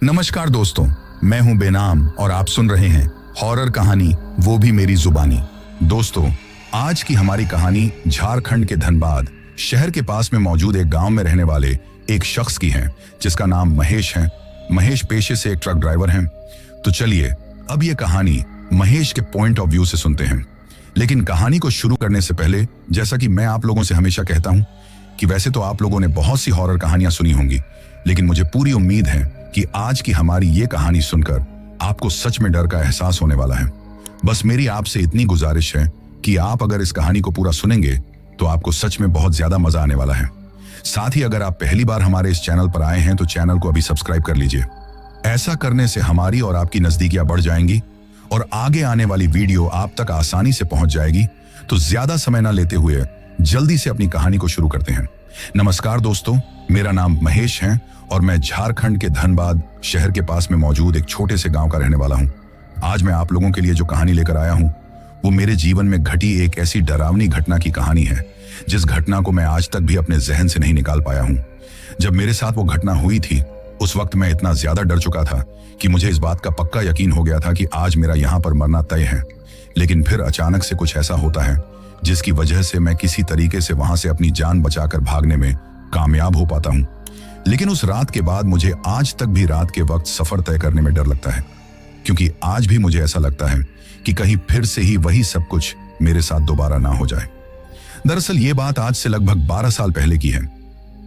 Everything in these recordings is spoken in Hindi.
नमस्कार दोस्तों, मैं हूं बेनाम और आप सुन रहे हैं हॉरर कहानी वो भी मेरी जुबानी। दोस्तों, आज की हमारी कहानी झारखंड के धनबाद शहर के पास में मौजूद एक गांव में रहने वाले एक शख्स की है जिसका नाम महेश है। महेश पेशे से एक ट्रक ड्राइवर हैं। तो चलिए अब ये कहानी महेश के पॉइंट ऑफ व्यू से सुनते हैं। लेकिन कहानी को शुरू करने से पहले, जैसा कि मैं आप लोगों से हमेशा कहता हूं कि वैसे तो आप लोगों ने बहुत सी हॉरर कहानियां सुनी होंगी, लेकिन मुझे पूरी उम्मीद है कि आज की हमारी ये कहानी सुनकर आपको सच में डर का एहसास होने वाला है। बस मेरी आपसे इतनी गुजारिश है कि आप अगर इस कहानी को पूरा सुनेंगे तो आपको सच में बहुत ज्यादा मजा आने वाला है। साथ ही अगर आप पहली बार हमारे इस चैनल पर आए हैं तो चैनल को अभी सब्सक्राइब कर लीजिए। ऐसा करने से हमारी और आपकी नजदीकियां बढ़ जाएंगी और आगे आने वाली वीडियो आप तक आसानी से पहुंच जाएगी। तो ज्यादा समय ना लेते हुए जल्दी से अपनी कहानी को शुरू करते हैं। नमस्कार दोस्तों, मेरा नाम महेश है और मैं झारखंड के धनबाद शहर के पास में मौजूद एक छोटे से गांव का रहने वाला हूं। आज मैं आप लोगों के लिए जो कहानी लेकर आया हूं वो मेरे जीवन में घटी एक ऐसी डरावनी घटना की कहानी है जिस घटना को मैं आज तक भी अपने जहन से नहीं निकाल पाया हूं। जब मेरे साथ वो घटना हुई थी उस वक्त मैं इतना ज्यादा डर चुका था कि मुझे इस बात का पक्का यकीन हो गया था कि आज मेरा यहाँ पर मरना तय है। लेकिन फिर अचानक से कुछ ऐसा होता है जिसकी वजह से मैं किसी तरीके से वहां से अपनी जान बचाकर भागने में कामयाब हो पाता हूं। लेकिन उस रात के बाद मुझे आज तक भी रात के वक्त सफर तय करने में डर लगता है, क्योंकि आज भी मुझे ऐसा लगता है कि कहीं फिर से ही वही सब कुछ मेरे साथ दोबारा ना हो जाए। दरअसल ये बात आज से लगभग 12 साल पहले की है।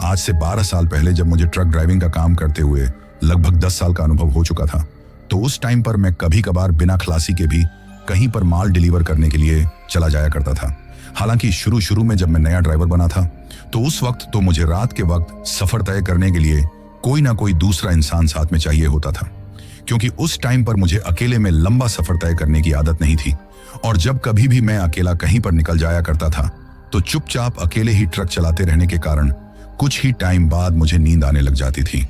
आज से 12 साल पहले जब मुझे ट्रक ड्राइविंग का काम करते हुए लगभग 10 साल का अनुभव हो चुका था, तो उस टाइम पर मैं कभी कभार बिना खलासी के भी कहीं पर माल डिलीवर करने के लिए चला जाया करता था। हालांकि शुरू में जब मैं नया ड्राइवर बना था तो उस वक्त तो मुझे रात के वक्त सफर तय करने के लिए कोई ना कोई दूसरा इंसान साथ में चाहिए होता था, क्योंकि उस टाइम पर मुझे अकेले में लंबा सफर तय करने की आदत नहीं थी। और जब कभी भी मैं अकेला कहीं पर निकल जाया करता था तो चुपचाप अकेले ही ट्रक चलाते रहने के कारण कुछ ही टाइम बाद मुझे नींद आने लग जाती थी।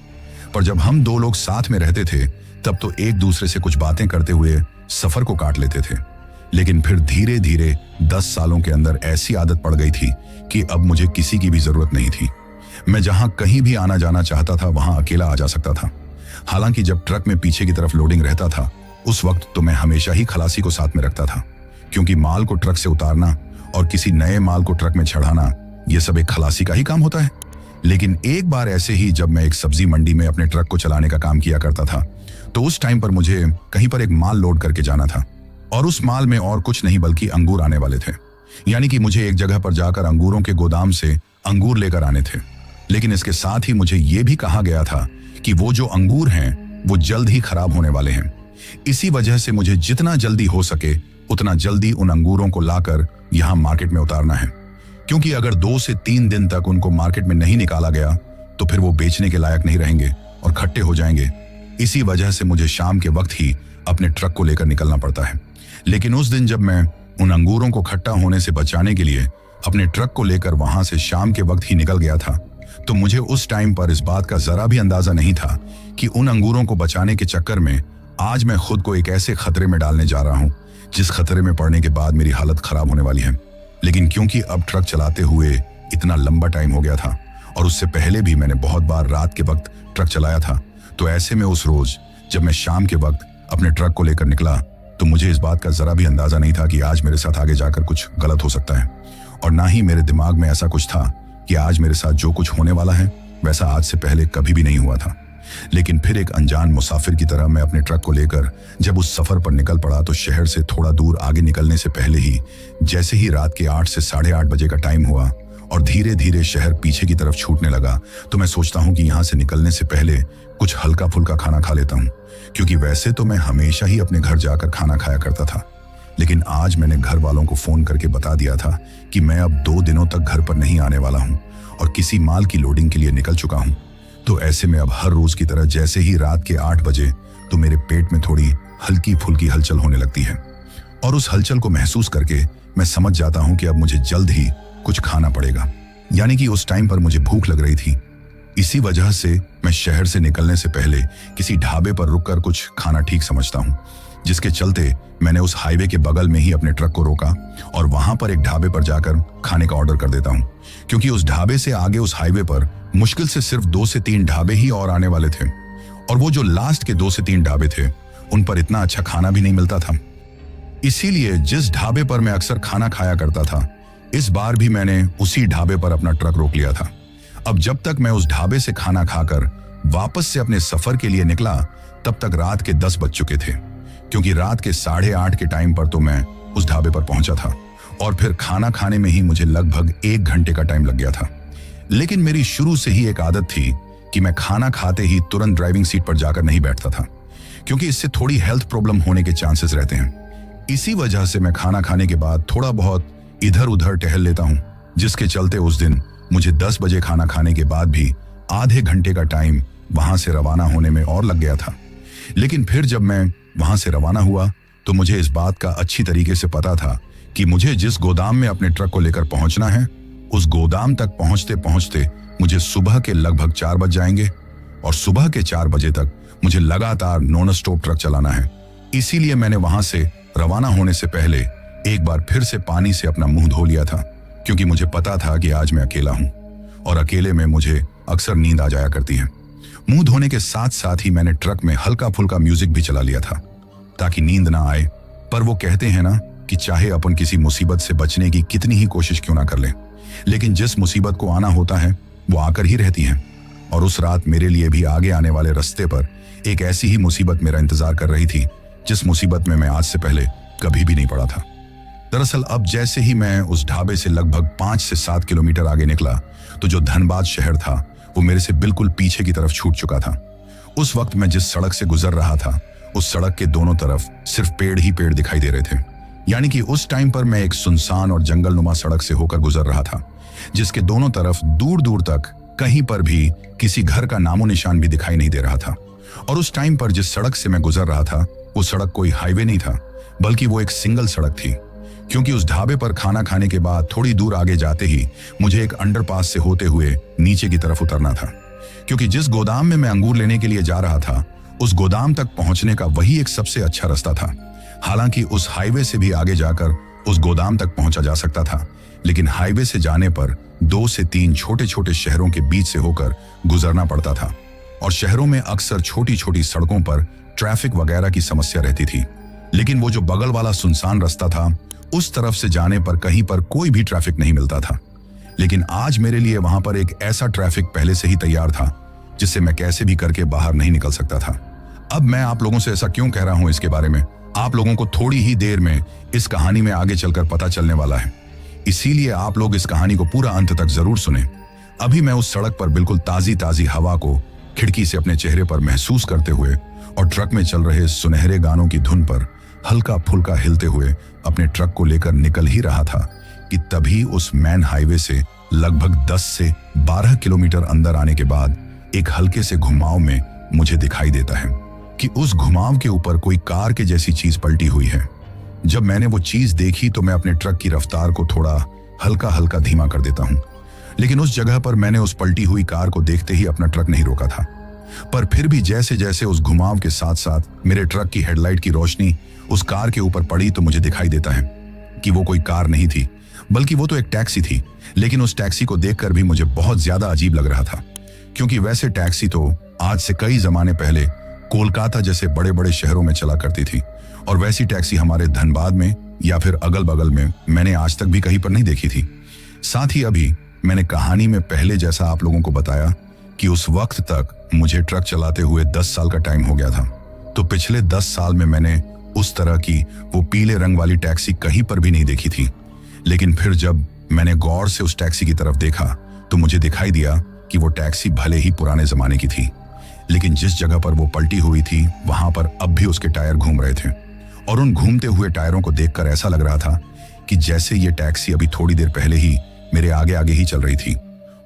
पर जब हम दो लोग साथ में रहते थे तब तो एक दूसरे से कुछ बातें करते हुए सफर को काट लेते थे। लेकिन फिर धीरे धीरे 10 सालों के अंदर ऐसी आदत पड़ गई थी कि अब मुझे किसी की भी जरूरत नहीं थी। मैं जहां कहीं भी आना जाना चाहता था वहां अकेला आ जा सकता था। हालांकि जब ट्रक में पीछे की तरफ लोडिंग रहता था उस वक्त तो मैं हमेशा ही खलासी को साथ में रखता था, क्योंकि माल को ट्रक से उतारना और किसी नए माल को ट्रक में चढ़ाना यह सब एक खलासी का ही काम होता है। लेकिन एक बार ऐसे ही जब मैं एक सब्जी मंडी में अपने ट्रक को चलाने का काम किया करता था तो उस टाइम पर मुझे कहीं पर एक माल लोड करके जाना था और उस माल में और कुछ नहीं बल्कि अंगूर आने वाले थे। यानी कि मुझे एक जगह पर जाकर अंगूरों के गोदाम से अंगूर लेकर आने थे। लेकिन इसके साथ ही मुझे यह भी कहा गया था कि वो जो अंगूर हैं वो जल्द ही खराब होने वाले हैं। इसी वजह से मुझे जितना जल्दी हो सके उतना जल्दी उन अंगूरों को लाकर यहाँ मार्केट में उतारना है, क्योंकि अगर 2 से 3 दिन तक उनको मार्केट में नहीं निकाला गया तो फिर वो बेचने के लायक नहीं रहेंगे और खट्टे हो जाएंगे। इसी वजह से मुझे शाम के वक्त ही अपने ट्रक को लेकर निकलना पड़ता है। लेकिन उस दिन जब मैं उन अंगूरों को खट्टा होने से बचाने के लिए अपने ट्रक को लेकर वहां से शाम के वक्त ही निकल गया था तो मुझे उस टाइम पर इस बात का जरा भी अंदाजा नहीं था कि उन अंगूरों को बचाने के चक्कर में आज मैं खुद को एक ऐसे खतरे में डालने जा रहा हूं जिस खतरे में पड़ने के बाद मेरी हालत खराब होने वाली है। लेकिन क्योंकि अब ट्रक चलाते हुए इतना लंबा टाइम हो गया था और उससे पहले भी मैंने बहुत बार रात के वक्त ट्रक चलाया था, तो ऐसे में उस रोज जब मैं शाम के वक्त अपने ट्रक को लेकर निकला तो मुझे इस बात का जरा भी अंदाजा नहीं था कि आज मेरे साथ आगे जाकर कुछ गलत हो सकता है। और ना ही मेरे दिमाग में ऐसा कुछ था कि आज मेरे साथ जो कुछ होने वाला है वैसा आज से पहले कभी भी नहीं हुआ था। लेकिन फिर एक अनजान मुसाफिर की तरह मैं अपने ट्रक को लेकर जब उस सफर पर निकल पड़ा तो शहर से थोड़ा दूर आगे निकलने से पहले ही जैसे ही रात के 8 से 8:30 बजे का टाइम हुआ और धीरे धीरे शहर पीछे की तरफ छूटने लगा तो मैं सोचता हूँ कि यहाँ से निकलने से पहले कुछ हल्का फुल्का खाना खा लेता हूँ, क्योंकि वैसे तो मैं हमेशा ही अपने घर जाकर खाना खाया करता था। लेकिन आज मैंने घर वालों को फोन करके बता दिया था कि मैं अब 2 दिनों तक घर पर नहीं आने वाला हूँ और किसी माल की लोडिंग के लिए निकल चुका हूँ। तो ऐसे में अब हर रोज की तरह जैसे ही रात के 8 बजे तो मेरे पेट में थोड़ी हल्की फुल्की हलचल होने लगती है और उस हलचल को महसूस करके मैं समझ जाता हूँ कि अब मुझे जल्द ही कुछ खाना पड़ेगा। यानी कि उस टाइम पर मुझे भूख लग रही थी। इसी वजह से मैं शहर से निकलने से पहले किसी ढाबे पर रुककर कुछ खाना ठीक समझता हूँ, जिसके चलते मैंने उस हाईवे के बगल में ही अपने ट्रक को रोका और वहां पर एक ढाबे पर जाकर खाने का ऑर्डर कर देता हूँ, क्योंकि उस ढाबे से आगे उस हाईवे पर मुश्किल से सिर्फ 2 से 3 ढाबे ही और आने वाले थे और वो जो लास्ट के 2 से 3 ढाबे थे उन पर इतना अच्छा खाना भी नहीं मिलता था। इसीलिए जिस ढाबे पर मैं अक्सर खाना खाया करता था, इस बार भी मैंने उसी ढाबे पर अपना ट्रक रोक लिया था। अब जब तक मैं उस ढाबे से खाना खाकर वापस से अपने सफर के लिए निकला, तब तक रात के 10 बज चुके थे, क्योंकि रात के 8:30 के टाइम पर तो मैं उस ढाबे पर पहुंचा था और फिर खाना खाने में ही मुझे लगभग 1 घंटे का टाइम लग गया था। लेकिन मेरी शुरू से ही एक आदत थी कि मैं खाना खाते ही तुरंत ड्राइविंग सीट पर जाकर नहीं बैठता था, क्योंकि इससे थोड़ी हेल्थ प्रॉब्लम होने के चांसेस रहते हैं। इसी वजह से मैं खाना खाने के बाद थोड़ा बहुत इधर उधर टहल लेता हूं, जिसके चलते उस दिन मुझे 10 बजे खाना खाने के बाद भी आधे घंटे का टाइम वहां से रवाना होने में और लग गया था। लेकिन फिर जब मैं वहां से रवाना हुआ तो मुझे इस बात का अच्छी तरीके से पता था कि मुझे जिस गोदाम में अपने ट्रक को लेकर पहुंचना है, उस गोदाम तक पहुंचते पहुंचते मुझे सुबह के लगभग 4 बज जाएंगे और सुबह के 4 बजे तक मुझे लगातार नॉन स्टॉप ट्रक चलाना है। इसीलिए मैंने वहां से रवाना होने से पहले एक बार फिर से पानी से अपना मुंह धो लिया था, क्योंकि मुझे पता था कि आज मैं अकेला हूं और अकेले में मुझे अक्सर नींद आ जाया करती है। मुंह धोने के साथ साथ ही मैंने ट्रक में हल्का फुल्का म्यूजिक भी चला लिया था ताकि नींद ना आए। पर वो कहते हैं ना कि चाहे अपन किसी मुसीबत से बचने की कितनी ही कोशिश क्यों ना कर लें, लेकिन जिस मुसीबत को आना होता है वो आकर ही रहती है। और उस रात मेरे लिए भी आगे आने वाले रास्ते पर एक ऐसी ही मुसीबत मेरा इंतजार कर रही थी, जिस मुसीबत में मैं आज से पहले कभी भी नहीं पड़ा था। दरअसल अब जैसे ही मैं उस ढाबे से लगभग 5 से 7 किलोमीटर आगे निकला, तो जो धनबाद शहर था वो मेरे से बिल्कुल पीछे की तरफ छूट चुका था। उस वक्त मैं जिस सड़क से गुजर रहा था, उस सड़क के दोनों तरफ सिर्फ पेड़ ही पेड़ दिखाई दे रहे थे। यानी कि उस टाइम पर मैं एक सुनसान और जंगलनुमा सड़क से होकर गुजर रहा था, जिसके दोनों तरफ दूर दूर तक कहीं पर भी किसी घर का नामो निशान भी दिखाई नहीं दे रहा था। और उस टाइम पर जिस सड़क से मैं गुजर रहा था, वो सड़क कोई हाईवे नहीं था, बल्कि वो एक सिंगल सड़क थी, क्योंकि उस ढाबे पर खाना खाने के बाद थोड़ी दूर आगे जाते ही मुझे एक अंडरपास से होते हुए नीचे की तरफ उतरना था, क्योंकि जिस गोदाम में मैं अंगूर लेने के लिए जा रहा था, उस गोदाम तक पहुंचने का वही एक सबसे अच्छा रास्ता था। हालांकि उस हाईवे से भी आगे जाकर उस गोदाम तक पहुंचा जा सकता था, लेकिन हाईवे से जाने पर 2 से 3 छोटे छोटे शहरों के बीच से होकर गुजरना पड़ता था, और शहरों में अक्सर छोटी छोटी सड़कों पर ट्रैफिक वगैरह की समस्या रहती थी। लेकिन वो जो बगल वाला सुनसान रास्ता था, उस तरफ से जाने पर कहीं पर कोई भी ट्रैफिक नहीं मिलता था। लेकिन आज मेरे लिए वहां पर एक ऐसा ट्रैफिक पहले से ही तैयार था, जिससे मैं कैसे भी करके बाहर नहीं निकल सकता था। अब मैं आप लोगों से ऐसा क्यों कह रहा हूं, इसके बारे में आप लोगों को थोड़ी ही देर में इस कहानी में आगे चलकर पता चलने वाला है। इसीलिए आप लोग इस कहानी को पूरा अंत तक जरूर सुने। अभी मैं उस सड़क पर बिल्कुल ताजी ताजी हवा को खिड़की से अपने चेहरे पर महसूस करते हुए और ट्रक में चल रहे सुनहरे गानों की धुन पर हल्का फुल्का हिलते हुए अपने ट्रक को लेकर निकल ही रहा था कि तभी उस मैन हाईवे से लगभग 10 से 12 किलोमीटर अंदर आने के बाद एक हल्के से घुमाव में मुझे दिखाई देता है कि उस घुमाव के ऊपर कोई कार के जैसी चीज पलटी हुई है। जब मैंने वो चीज देखी तो मैं अपने ट्रक की रफ्तार को थोड़ा हल्का हल्का धीमा कर देता हूं, लेकिन उस जगह पर मैंने उस पलटी हुई कार को देखते ही अपना ट्रक नहीं रोका था। पर फिर भी जैसे जैसे उस घुमाव के साथ साथ मेरे ट्रक की हेडलाइट की रोशनी उस कार के ऊपर पड़ी, तो मुझे दिखाई देता है कि वो कोई कार नहीं थी, बल्कि वो तो एक टैक्सी थी। लेकिन उस टैक्सी को देखकर भी मुझे बहुत ज्यादा अजीब लग रहा था, क्योंकि वैसे टैक्सी तो आज से कई जमाने पहले कोलकाता जैसे बड़े बड़े शहरों में चला करती थी, और वैसी टैक्सी हमारे धनबाद में या फिर अगल बगल में मैंने आज तक भी कहीं पर नहीं देखी थी। साथ ही अभी मैंने कहानी में पहले जैसा आप लोगों को बताया कि उस वक्त तक मुझे ट्रक चलाते हुए 10 साल का टाइम हो गया था, तो पिछले 10 साल में मैंने उस तरह की वो पीले रंग वाली टैक्सी कहीं पर भी नहीं देखी थी। लेकिन फिर जब मैंने गौर से उस टैक्सी की तरफ देखा तो मुझे दिखाई दिया कि वो टैक्सी भले ही पुराने जमाने की थी, लेकिन जिस जगह पर वो पलटी हुई थी वहां पर अब भी उसके टायर घूम रहे थे, और उन घूमते हुए टायरों को देखकर ऐसा लग रहा था कि जैसे ये टैक्सी अभी थोड़ी देर पहले ही मेरे आगे आगे ही चल रही थी,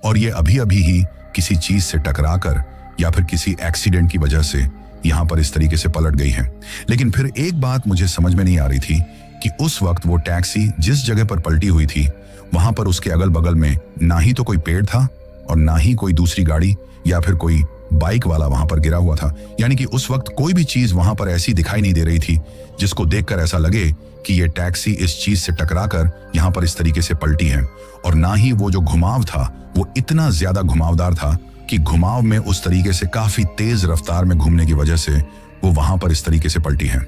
और ये अभी अभी ही किसी चीज से टकराकर या फिर किसी एक्सीडेंट की वजह से यहां पर इस तरीके से पलट गई है। लेकिन फिर एक बात मुझे समझ में नहीं आ रही थी कि उस वक्त वो टैक्सी जिस जगह पर पलटी हुई थी वहां पर उसके अगल बगल में ना ही तो कोई पेड़ था और ना ही कोई दूसरी गाड़ी या फिर कोई बाइक वाला वहां पर गिरा हुआ था। यानी कि उस वक्त कोई भी चीज वहां पर ऐसी दिखाई नहीं दे रही थी जिसको देखकर ऐसा लगे कि ये टैक्सी इस चीज से टकराकर यहाँ पर इस तरीके से पलटी है। और ना ही वो जो घुमाव था वो इतना ज्यादा घुमावदार था कि घुमाव में उस तरीके से काफी तेज रफ्तार में घूमने की वजह से वो वहां पर इस तरीके से पलटी है।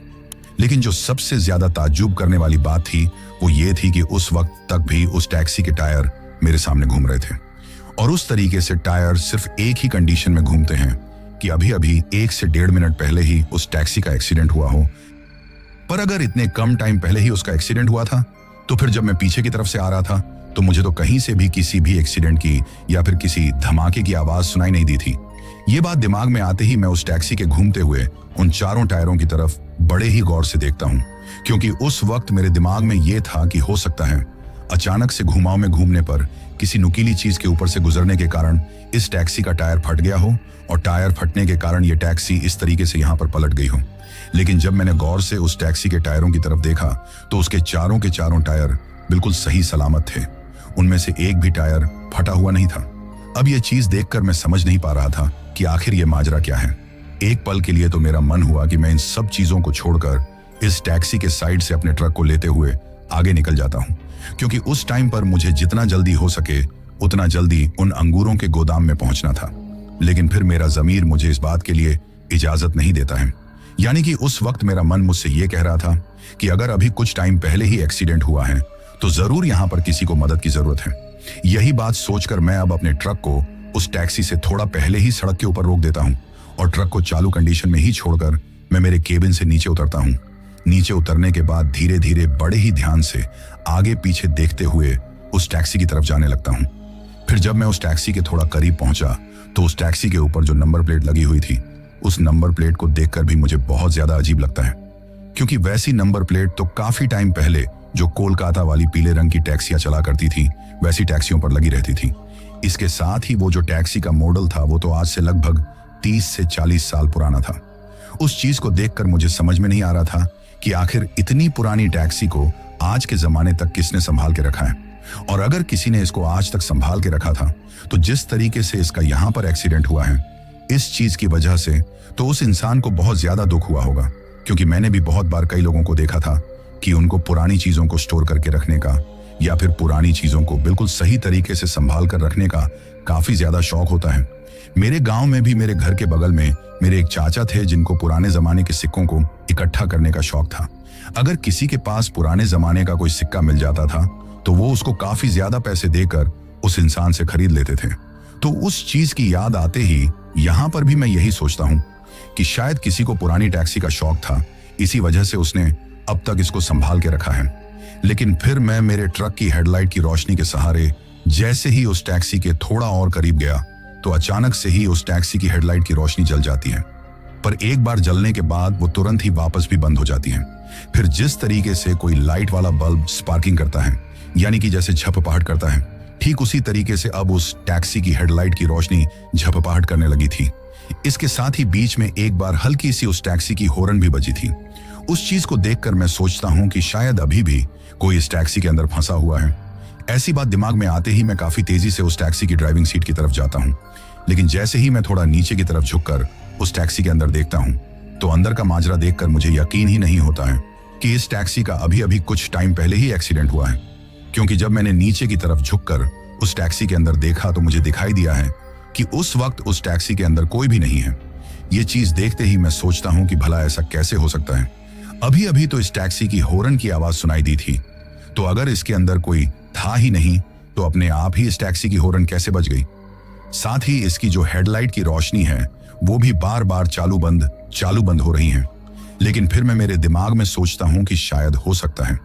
लेकिन जो सबसे ज्यादा ताज्जुब करने वाली बात थी वो ये थी कि उस वक्त तक भी उस टैक्सी के टायर मेरे सामने घूम रहे थे। और उस तरीके से टायर सिर्फ एक ही कंडीशन में घूमते हैं कि अभी अभी 1 से 1.5 मिनट पहले ही उस टैक्सी का एक्सीडेंट हुआ हो। पर अगर इतने कम टाइम पहले ही उसका एक्सीडेंट हुआ था तो फिर जब मैं पीछे की तरफ से आ रहा था तो मुझे तो कहीं से भी किसी भी एक्सीडेंट की या फिर किसी धमाके की आवाज सुनाई नहीं दी थी। ये बात दिमाग में आते ही मैं उस टैक्सी के घूमते हुए उन चारों टायरों की तरफ बड़े ही गौर से देखता हूँ, क्योंकि उस वक्त मेरे दिमाग में ये था कि हो सकता है अचानक से घुमाव में घूमने पर किसी नुकीली चीज के ऊपर से गुजरने के कारण इस टैक्सी का टायर फट गया हो और टायर फटने के कारण ये टैक्सी इस तरीके से यहाँ पर पलट गई हो। लेकिन जब मैंने गौर से उस टैक्सी के टायरों की तरफ देखा तो उसके चारों के चारों टायर बिल्कुल सही सलामत थे। उनमें से एक भी टायर फटा हुआ नहीं था। अब ये चीज देखकर मैं समझ नहीं पा रहा था कि आखिर ये माजरा क्या है। एक पल के लिए तो मेरा मन हुआ कि मैं इन सब चीजों को छोड़कर इस टैक्सी के साइड से अपने ट्रक को लेते हुए आगे निकल जाता हूँ, क्योंकि उस टाइम पर मुझे जितना जल्दी हो सके उतना जल्दी उन अंगूरों के गोदाम में पहुंचना था। लेकिन फिर मेरा ज़मीर मुझे इस बात के लिए इजाजत नहीं देता है। यानी कि उस वक्त मेरा मन मुझसे ये कह रहा था कि अगर अभी कुछ टाइम पहले ही एक्सीडेंट हुआ है तो जरूर यहाँ पर किसी को मदद की जरूरत है। यही बात सोचकर मैं अब अपने ट्रक को उस टैक्सी से थोड़ा पहले ही सड़क के ऊपर रोक देता हूँ और ट्रक को चालू कंडीशन में ही छोड़कर मैं मेरे केबिन से नीचे उतरता हूँ। नीचे उतरने के बाद धीरे धीरे बड़े ही ध्यान से आगे पीछे देखते हुए उस टैक्सी की तरफ जाने लगता हूँ। फिर जब मैं उस टैक्सी के थोड़ा करीब पहुंचा तो उस टैक्सी के ऊपर जो नंबर प्लेट लगी हुई थी उस नंबर प्लेट को देखकर भी मुझे बहुत ज्यादा अजीब लगता है, क्योंकि वैसी नंबर प्लेट तो काफी टाइम पहले जो कोलकाता वाली पीले रंग की टैक्सियां चला करती थी वैसी टैक्सियों पर लगी रहती थी। इसके साथ ही वो जो टैक्सी का मॉडल था वो तो आज से लगभग 30 से 40 साल पुराना था। उस चीज को देखकर मुझे समझ में नहीं आ रहा था कि आखिर इतनी पुरानी टैक्सी को आज के जमाने तक किसने संभाल के रखा है, और अगर किसी ने इसको आज तक संभाल के रखा था तो जिस तरीके से इसका यहाँ पर एक्सीडेंट हुआ है इस चीज की वजह से तो उस इंसान को बहुत ज्यादा दुख हुआ होगा। क्योंकि मैंने भी बहुत बार कई लोगों को देखा था कि उनको पुरानी चीजों को स्टोर करके रखने का या फिर पुरानी चीजों को बिल्कुल सही तरीके से संभाल कर रखने का काफी ज्यादा शौक होता है। मेरे गांव में भी मेरे घर के बगल में मेरे एक चाचा थे जिनको पुराने जमाने के सिक्कों को इकट्ठा करने का शौक था। अगर किसी के पास पुराने जमाने का कोई सिक्का मिल जाता था तो वो उसको काफी ज्यादा पैसे देकर उस इंसान से खरीद लेते थे। तो उस चीज की याद आते ही यहाँ पर भी मैं यही सोचता हूँ कि शायद किसी को पुरानी टैक्सी का शौक था, इसी वजह से उसने अब तक इसको संभाल के रखा है। लेकिन फिर मैं मेरे ट्रक की हेडलाइट की रोशनी के सहारे जैसे ही उस टैक्सी के थोड़ा और करीब गया तो अचानक से ही उस टैक्सी की हेडलाइट की रोशनी जल जाती है, पर एक बार जलने के बाद वो तुरंत ही वापस भी बंद हो जाती है। फिर जिस तरीके से कोई लाइट वाला बल्ब स्पार्किंग करता है, यानी कि जैसे झपपहाट करता है, ठीक उसी तरीके से अब उस टैक्सी की हेडलाइट की रोशनी झपपहाट करने लगी थी। इसके साथ ही बीच में एक बार हल्की सी उस टैक्सी की हॉर्न भी बजी थी। उस चीज को देखकर मैं सोचता हूँ कि शायद अभी भी कोई इस टैक्सी के अंदर फंसा हुआ है। ऐसी बात दिमाग में आते ही मैं काफी तेजी से उस टैक्सी की ड्राइविंग सीट की तरफ जाता हूँ। लेकिन जैसे ही मैं थोड़ा नीचे की तरफ झुककर उस टैक्सी के अंदर देखता हूँ तो अंदर का माजरा देखकर मुझे यकीन ही नहीं होता है कि इस टैक्सी का अभी अभी कुछ टाइम पहले ही एक्सीडेंट हुआ है। क्योंकि जब मैंने नीचे की तरफ झुककर उस टैक्सी के अंदर देखा तो मुझे दिखाई दिया है कि उस वक्त उस टैक्सी के अंदर कोई भी नहीं है। ये चीज देखते ही मैं सोचता हूँ कि भला ऐसा कैसे हो सकता है। अभी अभी तो इस टैक्सी की हॉर्न की आवाज सुनाई दी थी, तो अगर इसके अंदर कोई था ही नहीं तो अपने आप ही इस टैक्सी की हॉर्न कैसे बज गई। साथ ही इसकी जो हेडलाइट की रोशनी है वो भी बार बार चालू बंद हो रही है। लेकिन फिर मैं मेरे दिमाग में सोचता हूँ कि शायद हो सकता है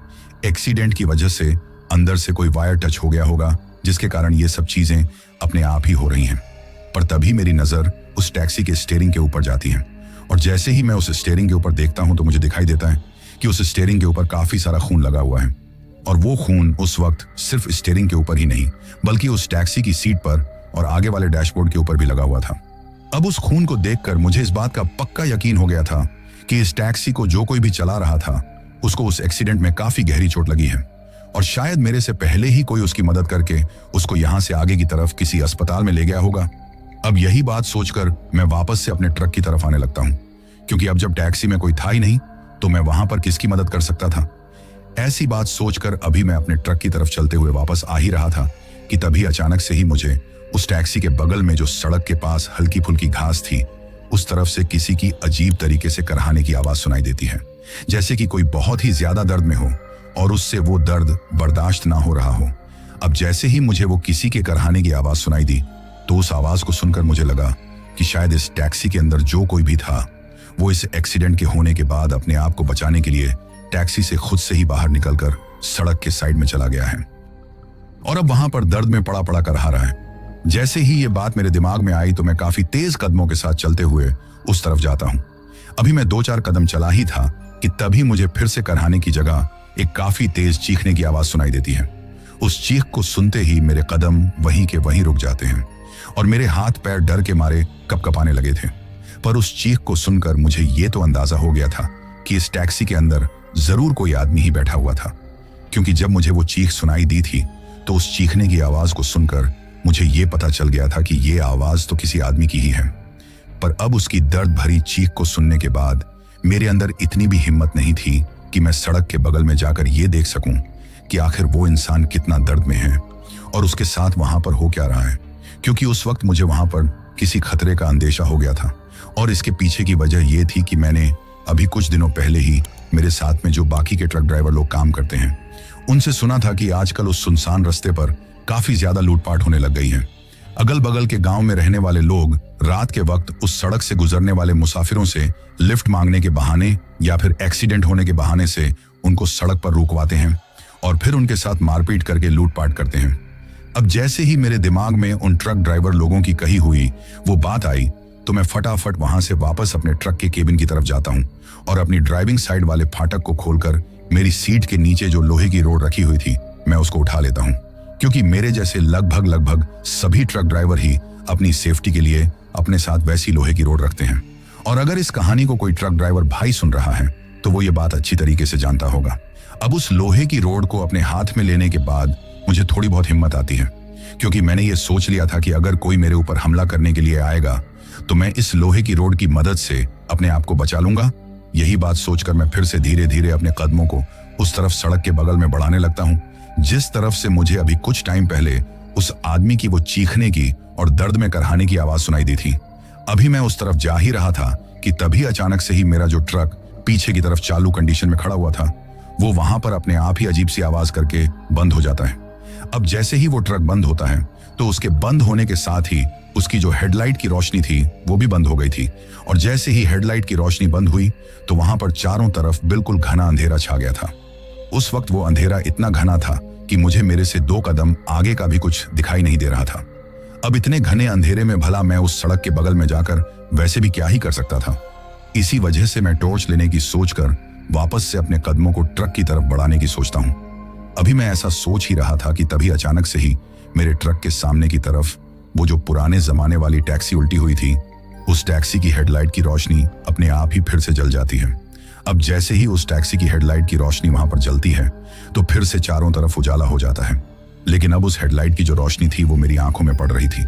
एक्सीडेंट की वजह से अंदर से कोई वायर टच हो गया होगा जिसके कारण ये सब चीजें अपने आप ही हो रही हैं। पर तभी मेरी नजर उस टैक्सी के स्टीयरिंग के ऊपर जाती है और जैसे ही मैं उस स्टीयरिंग के ऊपर देखता हूं तो मुझे दिखाई देता है कि उस स्टीयरिंग के ऊपर काफी सारा खून लगा हुआ है। और वो खून उस वक्त सिर्फ स्टीयरिंग के ऊपर ही नहीं बल्कि उस टैक्सी की सीट पर और आगे वाले डैशबोर्ड के ऊपर भी लगा हुआ था। अब उस खून को देखकर मुझे इस बात का पक्का यकीन हो गया था कि इस टैक्सी को जो कोई भी चला रहा था उसको उस एक्सीडेंट में काफी गहरी चोट लगी है और शायद मेरे से पहले ही कोई उसकी मदद करके उसको यहाँ से आगे की तरफ किसी अस्पताल में ले गया होगा। अब यही बात सोचकर मैं वापस से अपने ट्रक की तरफ आने लगता हूँ, क्योंकि अब जब टैक्सी में कोई था ही नहीं तो मैं वहां पर किसकी मदद कर सकता था। ऐसी बात सोचकर अभी मैं अपने ट्रक की तरफ चलते हुए वापस आ ही रहा था कि तभी अचानक से ही मुझे उस टैक्सी के बगल में जो सड़क के पास हल्की फुल्की घास थी, उस तरफ से किसी की अजीब तरीके से करहाने की आवाज सुनाई देती है, जैसे कि कोई बहुत ही ज्यादा दर्द में हो और उससे वो दर्द बर्दाश्त ना हो रहा हो। अब जैसे ही मुझे वो किसी के करहाने की आवाज सुनाई दी, तो उस आवाज को सुनकर मुझे लगा कि शायद इस टैक्सी के अंदर जो कोई भी था, वो इस एक्सीडेंट के होने के बाद अपने आप को बचाने के लिए टैक्सी से खुद से ही बाहर निकलकर सड़क के साइड में चला गया है और अब वहां पर दर्द में पड़ा पड़ा करहा रहा है। जैसे ही ये बात मेरे दिमाग में आई तो मैं काफी तेज कदमों के साथ चलते हुए उस तरफ जाता हूं। अभी मैं 2-4 कदम चला ही था कि तभी मुझे फिर से करहाने की जगह एक काफी तेज चीखने की आवाज सुनाई देती है। उस चीख को सुनते ही मेरे कदम वहीं के वहीं रुक जाते हैं और मेरे हाथ पैर डर के मारे कपकपाने लगे थे। पर उस चीख को सुनकर मुझे ये तो अंदाजा हो गया था कि इस टैक्सी के अंदर जरूर कोई आदमी ही बैठा हुआ था, क्योंकि जब मुझे वो चीख सुनाई दी थी तो उस चीखने की आवाज को सुनकर मुझे ये पता चल गया था कि ये आवाज तो किसी आदमी की ही है। पर अब उसकी दर्द भरी चीख को सुनने के बाद मेरे अंदर इतनी भी हिम्मत नहीं थी कि मैं सड़क के बगल में जाकर ये देख सकूं कि आखिर वो इंसान कितना दर्द में है और उसके साथ वहां पर हो क्या रहा है, क्योंकि उस वक्त मुझे वहां पर किसी खतरे का अंदेशा हो गया था। और इसके पीछे की वजह यह थी कि मैंने अभी कुछ दिनों पहले ही मेरे साथ में जो बाकी के ट्रक ड्राइवर लोग काम करते हैं, उनसे सुना था कि आजकल उस सुनसान रास्ते पर काफी ज्यादा लूटपाट होने लग गई है। अगल बगल के गांव में रहने वाले लोग रात के वक्त उस सड़क से गुजरने वाले मुसाफिरों से लिफ्ट मांगने के बहाने या फिर एक्सीडेंट होने के बहाने से उनको सड़क पर रुकवाते हैं और फिर उनके साथ मारपीट करके लूटपाट करते हैं। अब जैसे ही मेरे दिमाग में उन ट्रक ड्राइवर लोगों की कही हुई वो बात आई तो मैं फटाफट वहां से वापस अपने ट्रक के केबिन की तरफ जाता हूं और अपनी ड्राइविंग साइड वाले फाटक को खोलकर मेरी सीट के नीचे जो लोहे की रोड रखी हुई थी, मैं उसको उठा लेता हूं, क्योंकि मेरे जैसे लगभग सभी ट्रक ड्राइवर ही अपनी सेफ्टी के लिए अपने साथ वैसी लोहे की रोड रखते हैं। और अगर इस कहानी को कोई ट्रक ड्राइवर भाई सुन रहा है तो वो ये बात अच्छी तरीके से जानता होगा। अब उस लोहे की रोड को अपने हाथ में लेने के बाद मुझे थोड़ी बहुत हिम्मत आती है, क्योंकि मैंने ये सोच लिया था कि अगर कोई मेरे ऊपर हमला करने के लिए आएगा तो मैं इस लोहे की रोड की मदद से अपने आप को बचा लूंगा। यही बात सोचकर मैं फिर से धीरे धीरे अपने कदमों को उस तरफ सड़क के बगल में बढ़ाने लगता हूं जिस तरफ से मुझे अभी कुछ टाइम पहले उस आदमी की वो चीखने की और दर्द में करहाने की आवाज सुनाई दी थी। अभी मैं उस तरफ जा ही रहा था कि तभी अचानक से ही मेरा जो ट्रक पीछे की तरफ चालू कंडीशन में खड़ा हुआ था, वो वहां पर अपने आप ही अजीब सी आवाज करके बंद हो जाता है। अब जैसे ही वो ट्रक बंद होता है तो उसके बंद होने के साथ ही उसकी जो हेडलाइट की रोशनी थी वो भी बंद हो गई थी। और जैसे ही हेडलाइट की रोशनी बंद हुई तो वहां पर चारों तरफ बिल्कुल घना अंधेरा छा गया था। उस वक्त वो अंधेरा इतना घना था कि मुझे मेरे से 2 कदम आगे का भी कुछ दिखाई नहीं दे रहा था। अब इतने घने अंधेरे में भला मैं उस सड़क के बगल में जाकर वैसे भी क्या ही कर सकता था। इसी वजह से मैं टॉर्च लेने की सोचकर वापस से अपने कदमों को ट्रक की तरफ बढ़ाने की सोचता हूं। अभी मैं ऐसा सोच ही रहा था कि तभी अचानक से ही मेरे ट्रक के सामने की तरफ वो जो पुराने जमाने वाली टैक्सी उल्टी हुई थी, उस टैक्सी की हेडलाइट की रोशनी अपने आप ही फिर से जल जाती है। अब जैसे ही उस टैक्सी की हेडलाइट की रोशनी वहां पर जलती है तो फिर से चारों तरफ उजाला हो जाता है। लेकिन अब उस हेडलाइट की जो रोशनी थी वो मेरी आंखों में पड़ रही थी,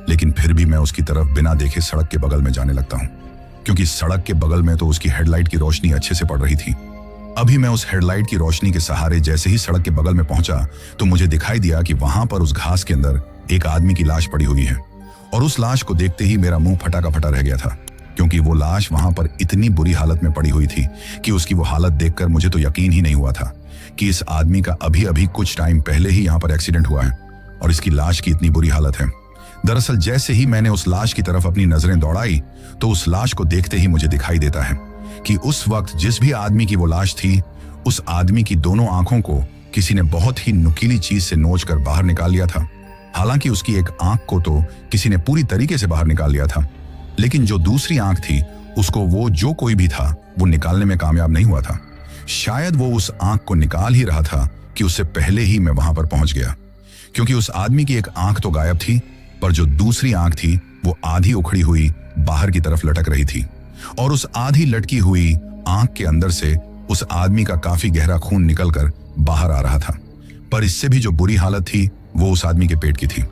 लेकिन फिर भी मैं उसकी तरफ बिना देखे सड़क के बगल में जाने लगता हूं, क्योंकि सड़क के बगल में तो उसकी हेडलाइट की रोशनी अच्छे से पड़ रही थी। अभी मैं उस हेडलाइट की रोशनी के सहारे जैसे ही सड़क के बगल में पहुंचा तो मुझे दिखाई दिया कि वहां पर उस घास के अंदर एक आदमी की लाश पड़ी हुई है। और उस लाश को देखते ही मेरा मुंह फटा का फटा रह गया था, क्योंकि वो लाश वहां पर इतनी बुरी हालत में पड़ी हुई थी कि उसकी वो हालत देखकर मुझे तो यकीन ही नहीं हुआ था कि इस आदमी का अभी अभी कुछ टाइम पहले ही यहाँ पर एक्सीडेंट हुआ है और इसकी लाश की इतनी बुरी हालत है। दरअसल जैसे ही मैंने उस लाश की तरफ अपनी नजरें दौड़ाई तो उस लाश को देखते ही मुझे दिखाई देता है कि उस वक्त जिस भी आदमी की वो लाश थी, उस आदमी की दोनों आंखों को किसी ने बहुत ही नुकीली चीज से नोच कर बाहर निकाल लिया था। हालांकि उसकी एक आंख को तो किसी ने पूरी तरीके से बाहर निकाल लिया था, लेकिन जो दूसरी आंख थी उसको वो जो कोई भी था वो निकालने में कामयाब नहीं हुआ था। शायद वो उस आंख को निकाल ही रहा था कि उससे पहले ही मैं वहां पर पहुंच गया, क्योंकि उस आदमी की एक आंख तो गायब थी, पर जो दूसरी आंख थी वो आधी उखड़ी हुई बाहर की तरफ लटक रही थी। और उस आधी लटकी हुई आंख के अंदर से उस आदमी का काफी गहरा खून निकलकर बाहर आ रहा था। पर इससे भी जो बुरी हालत थी वो उस आदमी के पेट की थी,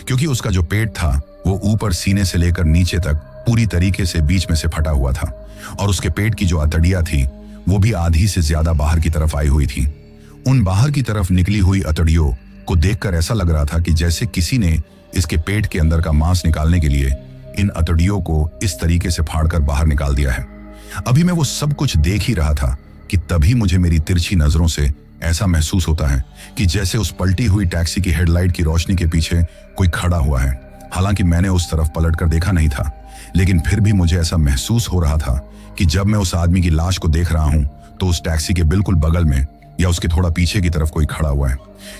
क्योंकि उसका जो पेट था वो ऊपर सीने से लेकर नीचे तक पूरी तरीके से बीच में से फटा हुआ था और उसके पेट की जो अतड़ियां थी वो भी आधी से ज्यादा बाहर की तरफ आई हुई थी। उन बाहर की तरफ निकली हुई अतड़ियों को देखकर ऐसा लग रहा था कि जैसे किसी ने इसके पेट के अंदर का मांस निकालने के लिए इन अतड़ियों को इस तरीके से फाड़कर बाहर निकाल दिया है। अभी मैं वो सब कुछ देख ही रहा था कि तभी मुझे मेरी तिरछी नजरों से ऐसा महसूस होता है कि जैसे उस पलटी हुई टैक्सी की हेडलाइट की रोशनी के पीछे कोई खड़ा हुआ है। हालांकि मैंने उस तरफ पलटकर देखा नहीं था, लेकिन फिर भी मुझे ऐसा महसूस हो रहा था कि जब मैं उस आदमी की लाश को देख रहा हूं तो उस टैक्सी के बिल्कुल बगल में या उसके थोड़ा पीछे की तरफ कोई खड़ा हुआ है,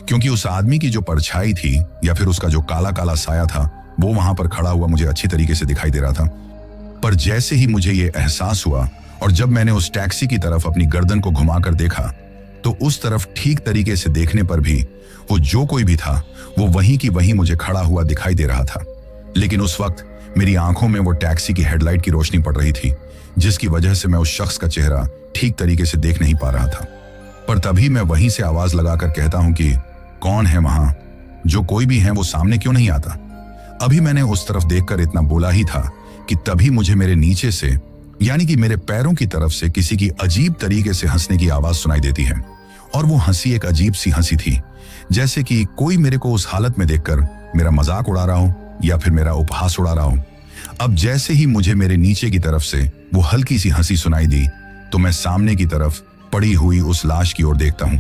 क्योंकि उस आदमी की जो परछाई थी या फिर उसका जो काला काला साया था वो वहां पर खड़ा हुआ मुझे अच्छी तरीके से दिखाई दे रहा था। पर जैसे ही मुझे ये एहसास हुआ और जब मैंने उस टैक्सी की तरफ अपनी गर्दन को घुमाकर देखा तो उस तरफ ठीक तरीके से देखने पर भी वो जो कोई भी था वो वहीं की वहीं मुझे खड़ा हुआ दिखाई दे रहा था। लेकिन उस वक्त मेरी आंखों में वो टैक्सी की हेडलाइट की रोशनी पड़ रही थी, जिसकी वजह से मैं उस शख्स का चेहरा ठीक तरीके से देख नहीं पा रहा था। पर तभी मैं वहीं से आवाज लगाकर कहता हूं कि कौन है वहां, जो कोई भी है वो सामने क्यों नहीं आता। अभी मैंने उस तरफ देखकर इतना बोला ही था कि तभी मुझे मेरे नीचे से यानी कि मेरे पैरों की तरफ से किसी की अजीब तरीके से हंसने की आवाज सुनाई देती है। और वो हंसी एक अजीब सी हंसी थी, जैसे कि कोई मेरे को उस हालत में देखकर मेरा मजाक उड़ा रहा हो या फिर मेरा उपहास उड़ा रहा हो। अब जैसे ही मुझे मेरे नीचे की तरफ से वो हल्की सी हंसी सुनाई दी तो मैं सामने की तरफ पड़ी हुई उस लाश की ओर देखता हूं।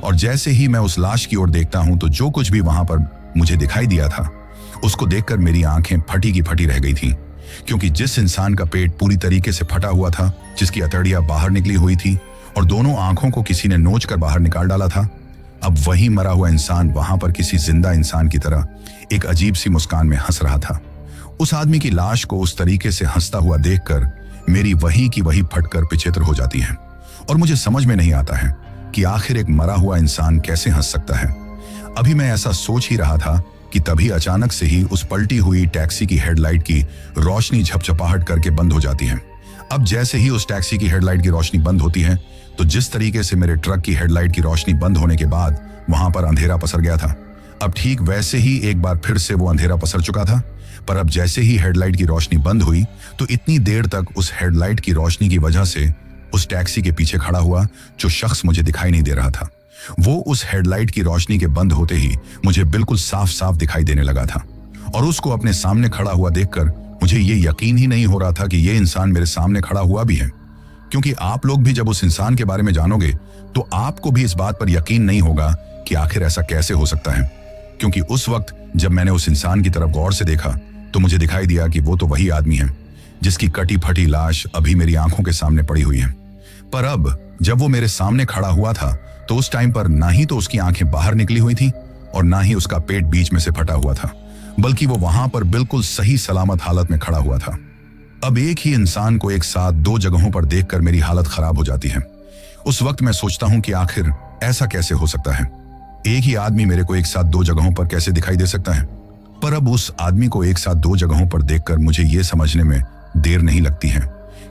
और जैसे ही मैं उस लाश की ओर देखता हूं तो जो कुछ भी वहां पर मुझे दिखाई दिया था उसको देखकर मेरी आंखें फटी की फटी रह गई थी, क्योंकि जिस इंसान का पेट पूरी तरीके से फटा हुआ था, जिसकी अतड़ियां बाहर निकली हुई थी और दोनों आंखों को किसी ने नोच कर बाहर निकाल डाला था, अब वही मरा हुआ इंसान वहां पर किसी जिंदा इंसान की तरह एक अजीब सी मुस्कान में हंस रहा था। उस आदमी की लाश को उस तरीके से हंसता हुआ देखकर मेरी वही की वही फटकर पिछेत्र हो जाती है और मुझे समझ में नहीं आता है कि आखिर एक मरा हुआ इंसान कैसे हंस सकता है। अभी मैं ऐसा सोच ही रहा था कि तभी अचानक से ही उस पलटी हुई टैक्सी की हेडलाइट की रोशनी झपझपाहट करके बंद हो जाती है। अब जैसे ही उस टैक्सी की हेडलाइट की रोशनी बंद होती है तो जिस तरीके से मेरे ट्रक की हेडलाइट की रोशनी बंद होने के बाद वहां पर अंधेरा पसर गया था, अब ठीक वैसे ही एक बार फिर से वो अंधेरा पसर चुका था। पर अब जैसे ही हेडलाइट की रोशनी बंद हुई तो इतनी देर तक उस हेडलाइट की रोशनी की वजह से उस टैक्सी के पीछे खड़ा हुआ जो शख्स मुझे दिखाई नहीं दे रहा था, वो उस हेडलाइट की रोशनी के बंद होते ही मुझे बिल्कुल साफ साफ दिखाई देने लगा था। और उसको अपने सामने खड़ा हुआ देखकर मुझे ये यकीन ही नहीं हो रहा था कि ये इंसान मेरे सामने खड़ा हुआ भी है, क्योंकि आप लोग भी जब उस इंसान के बारे में जानोगे तो आपको भी इस बात पर यकीन नहीं होगा कि आखिर ऐसा कैसे हो सकता है। क्योंकि उस वक्त जब मैंने उस इंसान की तरफ गौर से देखा तो मुझे दिखाई दिया कि वो तो वही आदमी है जिसकी कटी फटी लाश अभी मेरी आंखों के सामने पड़ी हुई है। पर अब जब वो मेरे सामने खड़ा हुआ था तो उस टाइम पर ना ही तो उसकी आंखें बाहर निकली हुई थी और ना ही उसका पेट बीच में से फटा हुआ था, बल्कि वो वहां पर बिल्कुल सही सलामत हालत में खड़ा हुआ था। अब एक ही इंसान को एक साथ दो जगहों पर देखकर मेरी हालत खराब हो जाती है। उस वक्त मैं सोचता हूं कि आखिर ऐसा कैसे हो सकता है, एक ही आदमी मेरे को एक साथ दो जगहों पर कैसे दिखाई दे सकता है। पर अब उस आदमी को एक साथ दो जगहों पर देखकर मुझे ये समझने में देर नहीं लगती है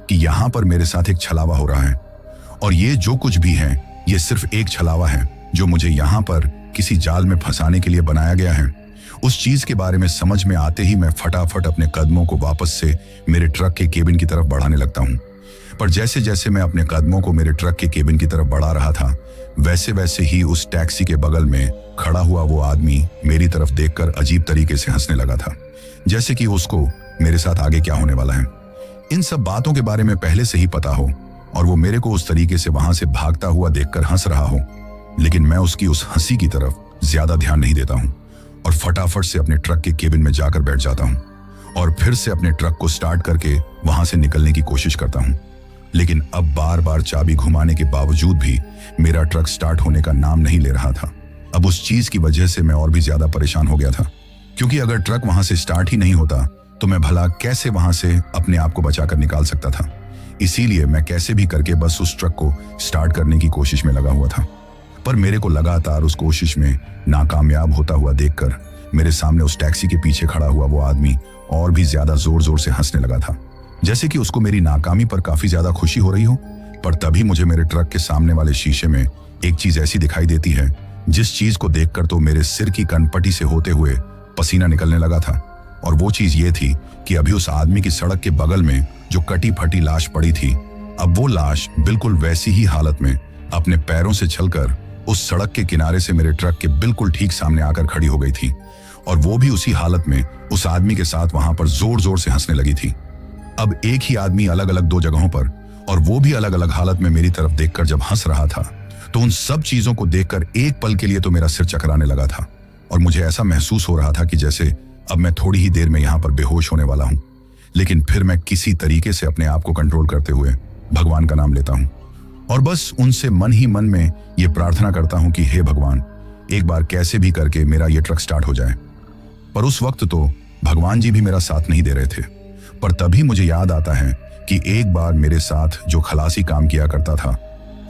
कि यहाँ पर मेरे साथ एक छलावा हो रहा है और ये जो कुछ भी है ये सिर्फ एक छलावा है जो मुझे यहाँ पर किसी जाल में फंसाने के लिए बनाया गया है। उस चीज के बारे में समझ में आते ही मैं फटाफट अपने कदमों को वापस से मेरे ट्रक के केबिन की तरफ बढ़ाने लगता हूँ। पर जैसे जैसे मैं अपने कदमों को मेरे ट्रक के केबिन की तरफ बढ़ा रहा था वैसे वैसे ही उस टैक्सी के बगल में खड़ा हुआ वो आदमी मेरी तरफ देखकर अजीब तरीके से हंसने लगा था, जैसे कि उसको मेरे साथ आगे क्या होने वाला है इन सब बातों के बारे में पहले से ही पता हो और वो मेरे को उस तरीके से वहां से भागता हुआ देखकर हंस रहा हो। लेकिन मैं उसकी उस हंसी की तरफ ज्यादा ध्यान नहीं देता हूँ और फटाफट से अपने ट्रक के केबिन में जाकर बैठ जाता हूँ और फिर से अपने ट्रक को स्टार्ट करके वहां से निकलने की कोशिश करता हूँ। लेकिन अब बार बार चाबी घुमाने के बावजूद भी मेरा ट्रक स्टार्ट होने का नाम नहीं ले रहा था। अब उस चीज की वजह से मैं और भी ज्यादा परेशान हो गया था, क्योंकि अगर ट्रक वहां से स्टार्ट ही नहीं होता तो मैं भला कैसे वहां से अपने आप को बचाकर निकाल सकता था। इसीलिए मैं कैसे भी करके बस उस ट्रक को स्टार्ट करने की कोशिश में लगा हुआ था। पर मेरे को लगातार उस कोशिश में नाकामयाब होता हुआ देखकर मेरे सामने उस टैक्सी के पीछे खड़ा हुआ वो आदमी और भी ज्यादा जोर जोर से हंसने लगा था, जैसे कि उसको मेरी नाकामी पर काफी ज्यादा खुशी हो रही हो। पर तभी मुझे मेरे ट्रक के सामने वाले शीशे में एक चीज ऐसी दिखाई देती है जिस चीज को देखकर तो मेरे सिर की कनपटी से होते हुए पसीना निकलने लगा था। और वो चीज ये थी कि अभी उस आदमी की सड़क के बगल में जो कटी फटी लाश पड़ी थी, अब वो लाश बिल्कुल वैसी ही हालत में अपने पैरों से छलकर उस सड़क के किनारे से मेरे ट्रक के बिल्कुल ठीक सामने आकर खड़ी हो गई थी। और वो भी उसी हालत में उस आदमी के साथ वहां पर जोर जोर से हंसने लगी थी। अब एक ही आदमी अलग अलग दो जगहों पर, और वो भी अलग अलग हालत में मेरी तरफ देखकर जब हंस रहा था, तो उन सब चीजों को देखकर एक पल के लिए तो मेरा सिर चकराने लगा था और मुझे ऐसा महसूस हो रहा था कि जैसे अब मैं थोड़ी ही देर में यहां पर बेहोश होने वाला हूं। लेकिन फिर मैं किसी तरीके से अपने आप को कंट्रोल करते हुए भगवान का नाम लेता हूं और बस उनसे मन ही मन में ये प्रार्थना करता हूं कि हे भगवान, एक बार कैसे भी करके मेरा ये ट्रक स्टार्ट हो जाए। पर उस वक्त तो भगवान जी भी मेरा साथ नहीं दे रहे थे। पर तभी मुझे याद आता है कि एक बार मेरे साथ जो खलासी काम किया करता था,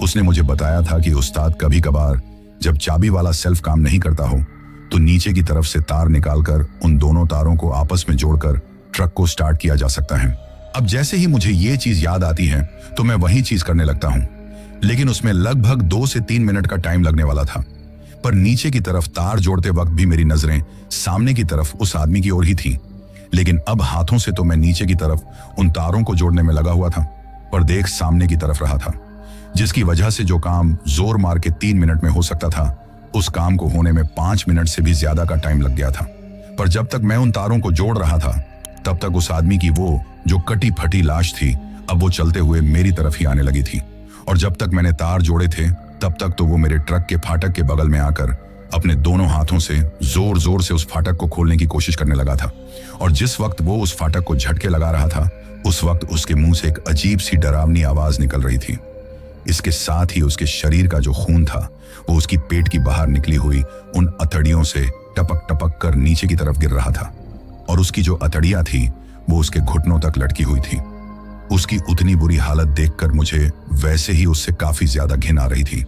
उसने मुझे बताया था कि उस्ताद कभी कभार जब चाबी वाला सेल्फ काम नहीं करता हो तो नीचे की तरफ से तार निकालकर उन दोनों तारों को आपस में जोड़कर ट्रक को स्टार्ट किया जा सकता है। अब जैसे ही मुझे ये चीज याद आती है तो मैं वही चीज करने लगता हूं, लेकिन उसमें लगभग 2 से 3 मिनट का टाइम लगने वाला था। पर नीचे की तरफ तार जोड़ते वक्त भी मेरी नजरें सामने की तरफ उस आदमी की ओर ही थी। लेकिन अब हाथों से तो मैं नीचे की तरफ उन तारों को जोड़ने में लगा हुआ था, पर देख सामने की तरफ रहा था, जिसकी वजह से जो काम जोर मार के 3 मिनट में हो सकता था, उस काम को होने में 5 मिनट से भी ज्यादा का टाइम लग गया था। पर जब तक मैं उन तारों को जोड़ रहा था, तब तक उस आदमी की वो जो कटी फटी लाश थी, अब वो चलते हुए मेरी तरफ ही आने लगी थी। और जब तक मैंने तार जोड़े थे, तब तक तो वो मेरे ट्रक के फाटक के बगल में आकर अपने दोनों हाथों से जोर जोर से उस फाटक को खोलने की कोशिश करने लगा था। और जिस वक्त वो उस फाटक को झटके लगा रहा था, उस वक्त उसके मुंह से एक अजीब सी डरावनी आवाज निकल रही थी। इसके साथ ही उसके शरीर का जो खून था, वो उसकी पेट की बाहर निकली हुई उन अतड़ियों से टपक टपक कर नीचे की तरफ गिर रहा था। और उसकी जो अतड़ियां थी, वो उसके घुटनों तक लटकी हुई थी। उसकी उतनी बुरी हालत देखकर मुझे वैसे ही उससे काफी ज्यादा घिन आ रही थी,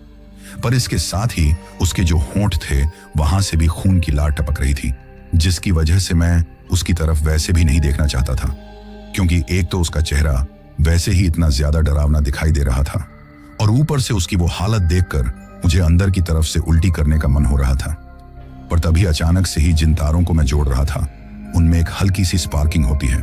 पर इसके साथ ही उसके जो होंठ थे, वहां से भी खून की लार टपक रही थी, जिसकी वजह से मैं उसकी तरफ वैसे भी नहीं देखना चाहता था, क्योंकि एक तो उसका चेहरा वैसे ही इतना ज्यादा डरावना दिखाई दे रहा था, और ऊपर से उसकी वो हालत देखकर मुझे अंदर की तरफ से उल्टी करने का मन हो रहा था। पर तभी अचानक से ही जिन तारों को मैं जोड़ रहा था, उनमें एक हल्की सी स्पार्किंग होती है,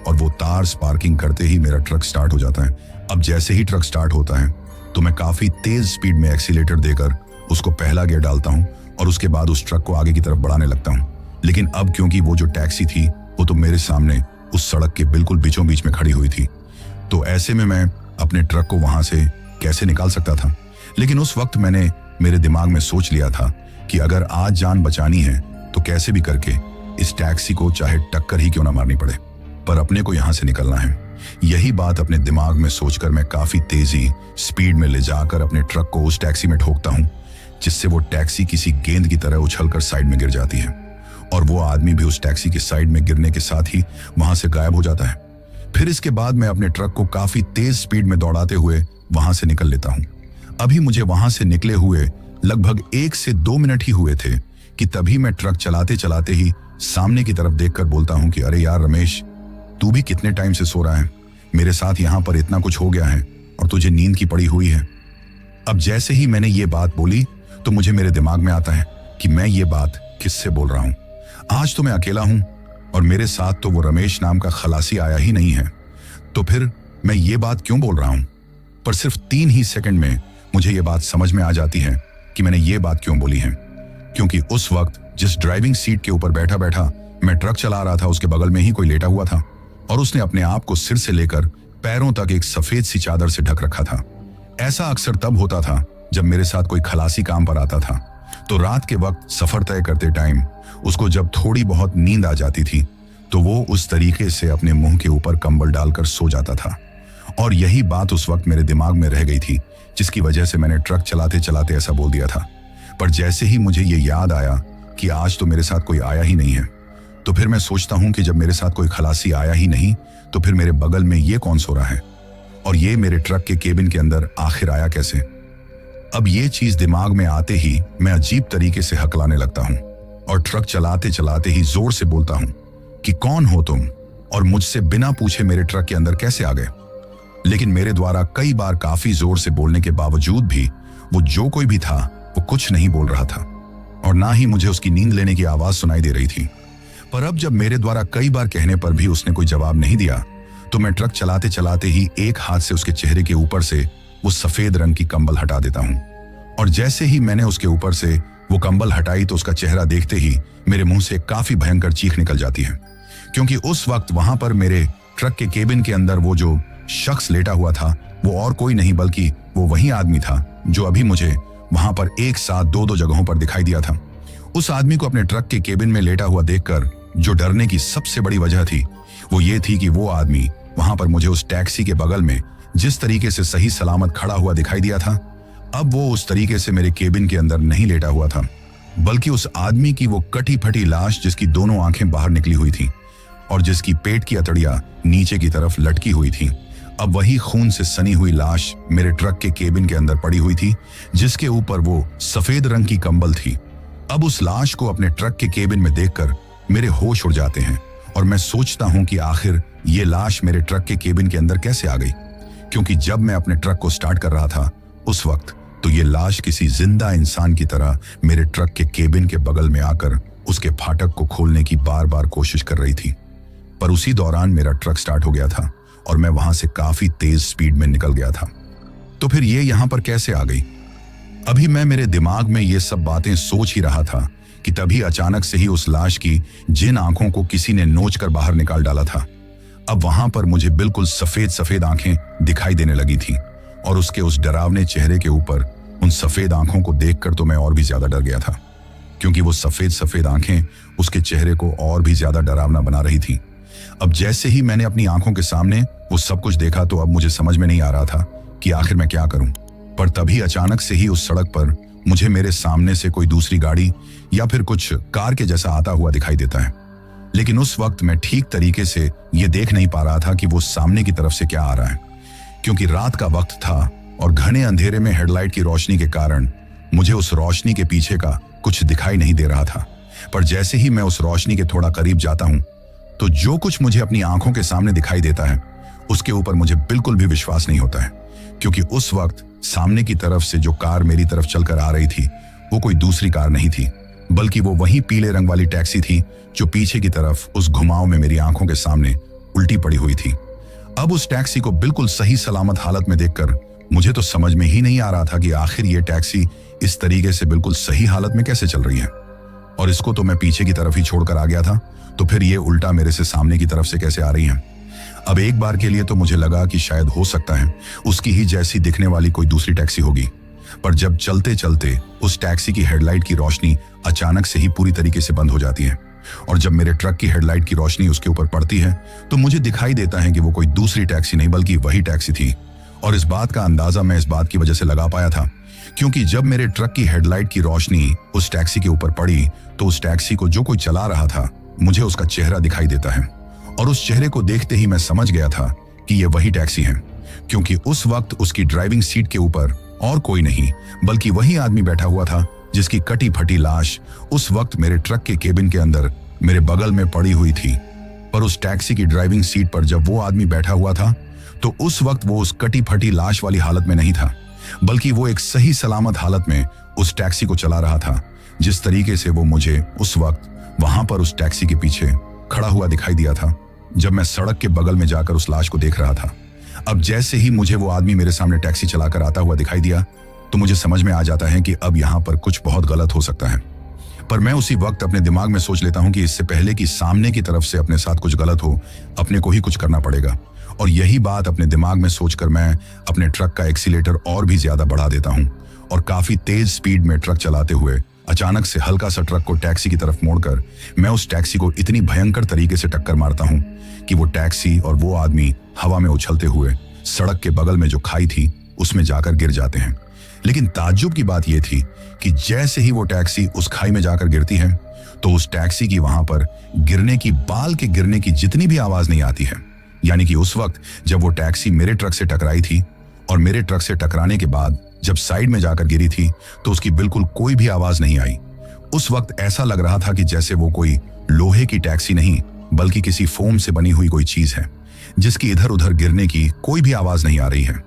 और वो तार स्पार्किंग करते ही मेरा ट्रक स्टार्ट हो जाता है। अब जैसे ही ट्रक स्टार्ट होता है, तो मैं काफी तेज स्पीड में एक्सीलेटर देकर उसको पहला गियर डालता हूं और उसके बाद उस ट्रक को आगे की तरफ बढ़ाने लगता हूं। लेकिन अब क्योंकि वो जो टैक्सी थी, वो तो मेरे सामने उस सड़क के बिल्कुल बीचों बीच में खड़ी हुई थी, तो ऐसे में मैं अपने ट्रक को वहां से कैसे निकाल सकता था। लेकिन उस वक्त मैंने मेरे दिमाग में सोच लिया था कि अगर आज जान बचानी है तो कैसे भी करके इस टैक्सी को चाहे टक्कर ही क्यों ना मारनी पड़े, पर अपने को यहां से निकलना है। यही बात अपने दिमाग में सोचकर मैं काफी तेजी स्पीड में ले जाकर अपने ट्रक को उस टैक्सी में ठोकता हूं, जिससे वो टैक्सी किसी गेंद की तरह उछलकर साइड में गिर जाती है, और वो आदमी भी उस टैक्सी के साइड में गिरने के साथ ही वहां से गायब हो जाता है। फिर इसके बाद मैं अपने ट्रक को काफी तेज स्पीड में दौड़ाते हुए वहां से निकल लेता हूं। अभी मुझे वहां से निकले हुए लगभग 1 से 2 मिनट ही हुए थे कि तभी मैं ट्रक चलाते चलाते ही सामने की तरफ देखकर बोलता हूं कि अरे यार रमेश, तू भी कितने टाइम से सो रहा है? मेरे साथ यहां पर इतना कुछ हो गया है और तुझे नींद की पड़ी हुई है। अब जैसे ही मैंने ये बात बोली तो मुझे मेरे दिमाग में आता है कि मैं ये बात किससे बोल रहा हूं। आज तो मैं अकेला हूं और मेरे साथ तो वो रमेश नाम का खलासी आया ही नहीं है, तो फिर मैं ये बात क्यों बोल रहा हूं? पर सिर्फ 3 ही सेकंड में मुझे ये बात समझ में आ जाती है कि मैंने ये बात क्यों बोली है, क्योंकि उस वक्त जिस ड्राइविंग सीट के ऊपर बैठा बैठा मैं ट्रक चला रहा था, उसके बगल में ही कोई लेटा हुआ था और उसने अपने आप को सिर से लेकर पैरों तक एक सफेद सी चादर से ढक रखा था। ऐसा अक्सर तब होता था जब मेरे साथ कोई खलासी काम पर आता था, तो रात के वक्त सफर तय करते टाइम उसको जब थोड़ी बहुत नींद आ जाती थी, तो वो उस तरीके से अपने मुंह के ऊपर कंबल डालकर सो जाता था। और यही बात उस वक्त मेरे दिमाग में रह गई थी, जिसकी वजह से मैंने ट्रक चलाते चलाते ऐसा बोल दिया था। पर जैसे ही मुझे ये याद आया कि आज तो मेरे साथ कोई आया ही नहीं है, तो फिर मैं सोचता हूं कि जब मेरे साथ कोई खलासी आया ही नहीं, तो फिर मेरे बगल में ये कौन सो रहा है और ये मेरे ट्रक के केबिन के अंदर आखिर आया कैसे? अब ये चीज दिमाग में आते ही मैं अजीब तरीके से हकलाने लगता हूं और ट्रक चलाते चलाते ही जोर से बोलता हूं कि कौन हो तुम और मुझसे बिना पूछे मेरे ट्रक के अंदर कैसे आ गए? लेकिन मेरे द्वारा कई बार काफी जोर से बोलने के बावजूद भी वो जो कोई भी था वो कुछ नहीं बोल रहा था और ना ही मुझे उसकी नींद लेने की आवाज सुनाई दे रही थी। पर अब जब मेरे द्वारा कई बार कहने पर भी उसने कोई जवाब नहीं दिया, तो मैं ट्रक चलाते चलाते ही एक हाथ से उसके चेहरे के ऊपर से वो सफेद रंग की कंबल हटा देता हूं और जैसे ही मैंने उसके ऊपर से वो कंबल हटाई तो उसका चेहरा देखते ही मेरे मुंह से काफी भयंकर चीख निकल जाती है, क्योंकि उस वक्त वहां पर मेरे ट्रक के केबिन के अंदर वो जो शख्स लेटा हुआ था वो और कोई नहीं बल्कि वो वही आदमी था जो अभी मुझे वहां पर एक साथ दो दो जगहों पर दिखाई दिया था। उस आदमी को अपने ट्रक के केबिन में लेटा हुआ देखकर जो डरने की सबसे बड़ी वजह थी वो ये थी कि वो आदमी वहां पर मुझे उस टैक्सी के बगल में जिस तरीके से सही सलामत खड़ा हुआ दिखाई दिया था, अब वो उस तरीके से मेरे केबिन के अंदर नहीं लेटा हुआ था, बल्कि उस आदमी की वो कटी फटी लाश जिसकी दोनों आंखें बाहर निकली हुई थी और जिसकी पेट की अतड़ियां नीचे की तरफ लटकी हुई थी, अब वही खून से सनी हुई लाश मेरे ट्रक के केबिन के अंदर पड़ी हुई थी, जिसके ऊपर वो सफेद रंग की कंबल थी। अब उस लाश को अपने ट्रक के केबिन में देखकर मेरे होश उड़ जाते हैं और मैं सोचता हूं कि आखिर ये लाश मेरे ट्रक के केबिन के अंदर कैसे आ गई, क्योंकि जब मैं अपने ट्रक को स्टार्ट कर रहा था उस वक्त तो ये लाश किसी जिंदा इंसान की तरह मेरे ट्रक के केबिन के बगल में आकर उसके फाटक को खोलने की बार बार कोशिश कर रही थी। पर उसी दौरान मेरा ट्रक स्टार्ट हो गया था और मैं वहां से काफी तेज स्पीड में निकल गया था। तो फिर ये यहां पर कैसे आ गई? अभी मैं मेरे दिमाग में ये सब बातें सोच ही रहा था कि तभी अचानक से ही उस लाश की जिन आंखों को किसी ने नोच कर बाहर निकाल डाला था, अब वहां पर मुझे बिल्कुल सफेद सफेद आंखें दिखाई देने लगी थी और उसके उस डरावने चेहरे के ऊपर उन सफेद आंखों को देखकर तो मैं और भी ज्यादा डर गया था, क्योंकि वो सफेद सफेद आंखें उसके चेहरे को और भी ज्यादा डरावना बना रही थी। अब जैसे ही मैंने अपनी आंखों के सामने वो सब कुछ देखा तो अब मुझे समझ में नहीं आ रहा था कि आखिर मैं क्या करूं। पर तभी अचानक से ही उस सड़क पर मुझे मेरे सामने से कोई दूसरी गाड़ी या फिर कुछ कार के जैसा आता हुआ दिखाई देता है, लेकिन उस वक्त मैं ठीक तरीके से ये देख नहीं पा रहा था कि वो सामने की तरफ से क्या आ रहा है, क्योंकि रात का वक्त था और घने अंधेरे में हेडलाइट की रोशनी के कारण मुझे उस रोशनी के पीछे का कुछ दिखाई नहीं दे रहा था। पर जैसे ही मैं उस रोशनी के थोड़ा करीब जाता हूं तो जो कुछ मुझे अपनी आंखों के सामने दिखाई देता है उसके ऊपर मुझे बिल्कुल भी विश्वास नहीं होता है, क्योंकि उस वक्त सामने की तरफ से जो कार मेरी तरफ चलकर आ रही थी वो कोई दूसरी कार नहीं थी, बल्कि वो वही पीले रंग वाली टैक्सी थी जो पीछे की तरफ उस घुमाव में मेरी आंखों के सामने उल्टी पड़ी हुई थी। अब उस टैक्सी को बिल्कुल सही सलामत हालत में देखकर मुझे तो समझ में ही नहीं आ रहा था कि आखिर ये टैक्सी इस तरीके से बिल्कुल सही हालत में कैसे चल रही है, और इसको तो मैं पीछे की तरफ ही छोड़कर आ गया था, तो फिर ये उल्टा मेरे से सामने की तरफ से कैसे आ रही है। अब एक बार के लिए तो मुझे लगा कि शायद हो सकता है उसकी ही जैसी दिखने वाली कोई दूसरी टैक्सी होगी, पर जब चलते चलते उस टैक्सी की हेडलाइट की रोशनी अचानक से ही पूरी तरीके से बंद हो जाती है और जब मेरे ट्रक की हेडलाइट की रोशनी उसके ऊपर पड़ती है तो मुझे दिखाई देता है कि वो कोई दूसरी टैक्सी नहीं बल्कि वही टैक्सी थी। और इस बात का अंदाजा मैं इस बात की वजह से लगा पाया था क्योंकि जब मेरे ट्रक की हेडलाइट की रोशनी उस टैक्सी के ऊपर पड़ी तो उस टैक्सी को जो कोई चला रहा था मुझे उसका चेहरा दिखाई देता है, और उस चेहरे को देखते ही मैं समझ गया था कि ये वही टैक्सी है, क्योंकि उस वक्त उसकी ड्राइविंग सीट के ऊपर और कोई नहीं बल्कि वही आदमी बैठा हुआ था जिसकी कटी फटी लाश उस वक्त मेरे ट्रक के केबिन के अंदर मेरे बगल में पड़ी हुई थी। पर उस टैक्सी की ड्राइविंग सीट पर जब वो आदमी बैठा हुआ था तो उस वक्त वो उस कटी फटी लाश वाली हालत में नहीं था, बल्कि वो एक सही सलामत हालत में उस टैक्सी को चला रहा था, जिस तरीके से वो मुझे उस वक्त वहां पर उस टैक्सी के पीछे खड़ा हुआ दिखाई दिया था जब मैं सड़क के बगल में जाकर उस लाश को देख रहा था। अब जैसे ही मुझे वो आदमी मेरे सामने टैक्सी चलाकर आता हुआ दिखाई दिया तो मुझे समझ में आ जाता है कि अब यहाँ पर कुछ बहुत गलत हो सकता है, पर मैं उसी वक्त अपने दिमाग में सोच लेता हूँ कि इससे पहले कि सामने की तरफ से अपने साथ कुछ गलत हो अपने को ही कुछ करना पड़ेगा, और यही बात अपने दिमाग में सोचकर मैं अपने ट्रक का एक्सीलेटर और भी ज्यादा बढ़ा देता हूँ और काफी तेज स्पीड में ट्रक चलाते हुए अचानक से हल्का सा ट्रक को टैक्सी की तरफ मोड़कर मैं उस टैक्सी को इतनी भयंकर तरीके से टक्कर मारता हूँ कि वो टैक्सी और वो आदमी हवा में उछलते हुए सड़क के बगल में जो खाई थी उसमें जाकर गिर जाते हैं। लेकिन ताज्जुब की बात यह थी कि जैसे ही वो टैक्सी उस खाई में जाकर गिरती है तो उस टैक्सी की वहां पर गिरने की बाल के गिरने की जितनी भी आवाज नहीं आती है, यानी कि उस वक्त जब वो टैक्सी मेरे ट्रक से टकराई थी और मेरे ट्रक से टकराने के बाद जब साइड में जाकर गिरी थी तो उसकी बिल्कुल कोई भी आवाज नहीं आई। उस वक्त ऐसा लग रहा था कि जैसे वो कोई लोहे की टैक्सी नहीं बल्कि किसी फोम से बनी हुई कोई चीज है जिसकी इधर उधर गिरने की कोई भी आवाज नहीं आ रही है।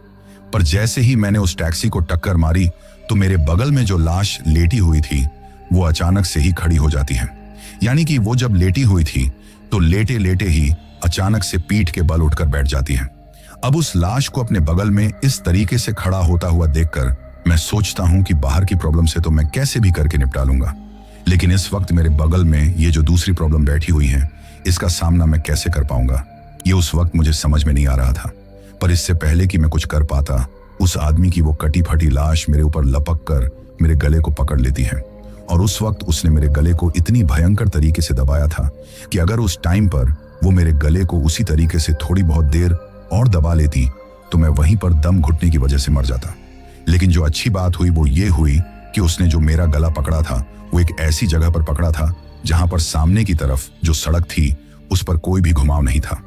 पर जैसे ही मैंने उस टैक्सी को टक्कर मारी तो मेरे बगल में जो लाश लेटी हुई थी वो अचानक से ही खड़ी हो जाती है, यानी कि वो जब लेटी हुई थी तो लेटे लेटे ही अचानक से पीठ के बल उठकर बैठ जाती है। अब उस लाश को अपने बगल में इस तरीके से खड़ा होता हुआ देखकर मैं सोचता हूं कि बाहर की प्रॉब्लम से तो मैं कैसे भी करके निपटा लूंगा, लेकिन इस वक्त मेरे बगल में ये जो दूसरी प्रॉब्लम बैठी हुई है, इसका सामना मैं कैसे कर पाऊंगा, ये उस वक्त मुझे समझ में नहीं आ रहा था। पर इससे पहले कि मैं कुछ कर पाता, उस आदमी की वो कटी फटी लाश मेरे ऊपर लपक कर मेरे गले को पकड़ लेती है। और उस वक्त उसने मेरे गले को इतनी भयंकर तरीके से दबाया था कि अगर उस टाइम पर वो मेरे गले को उसी तरीके से थोड़ी बहुत देर और दबा लेती तो मैं वहीं पर दम घुटने की वजह से मर जाता। लेकिन जो अच्छी बात हुई वो ये हुई कि उसने जो मेरा गला पकड़ा था वो एक ऐसी जगह पर पकड़ा था जहां पर सामने की तरफ जो सड़क थी उस पर कोई भी घुमाव नहीं था,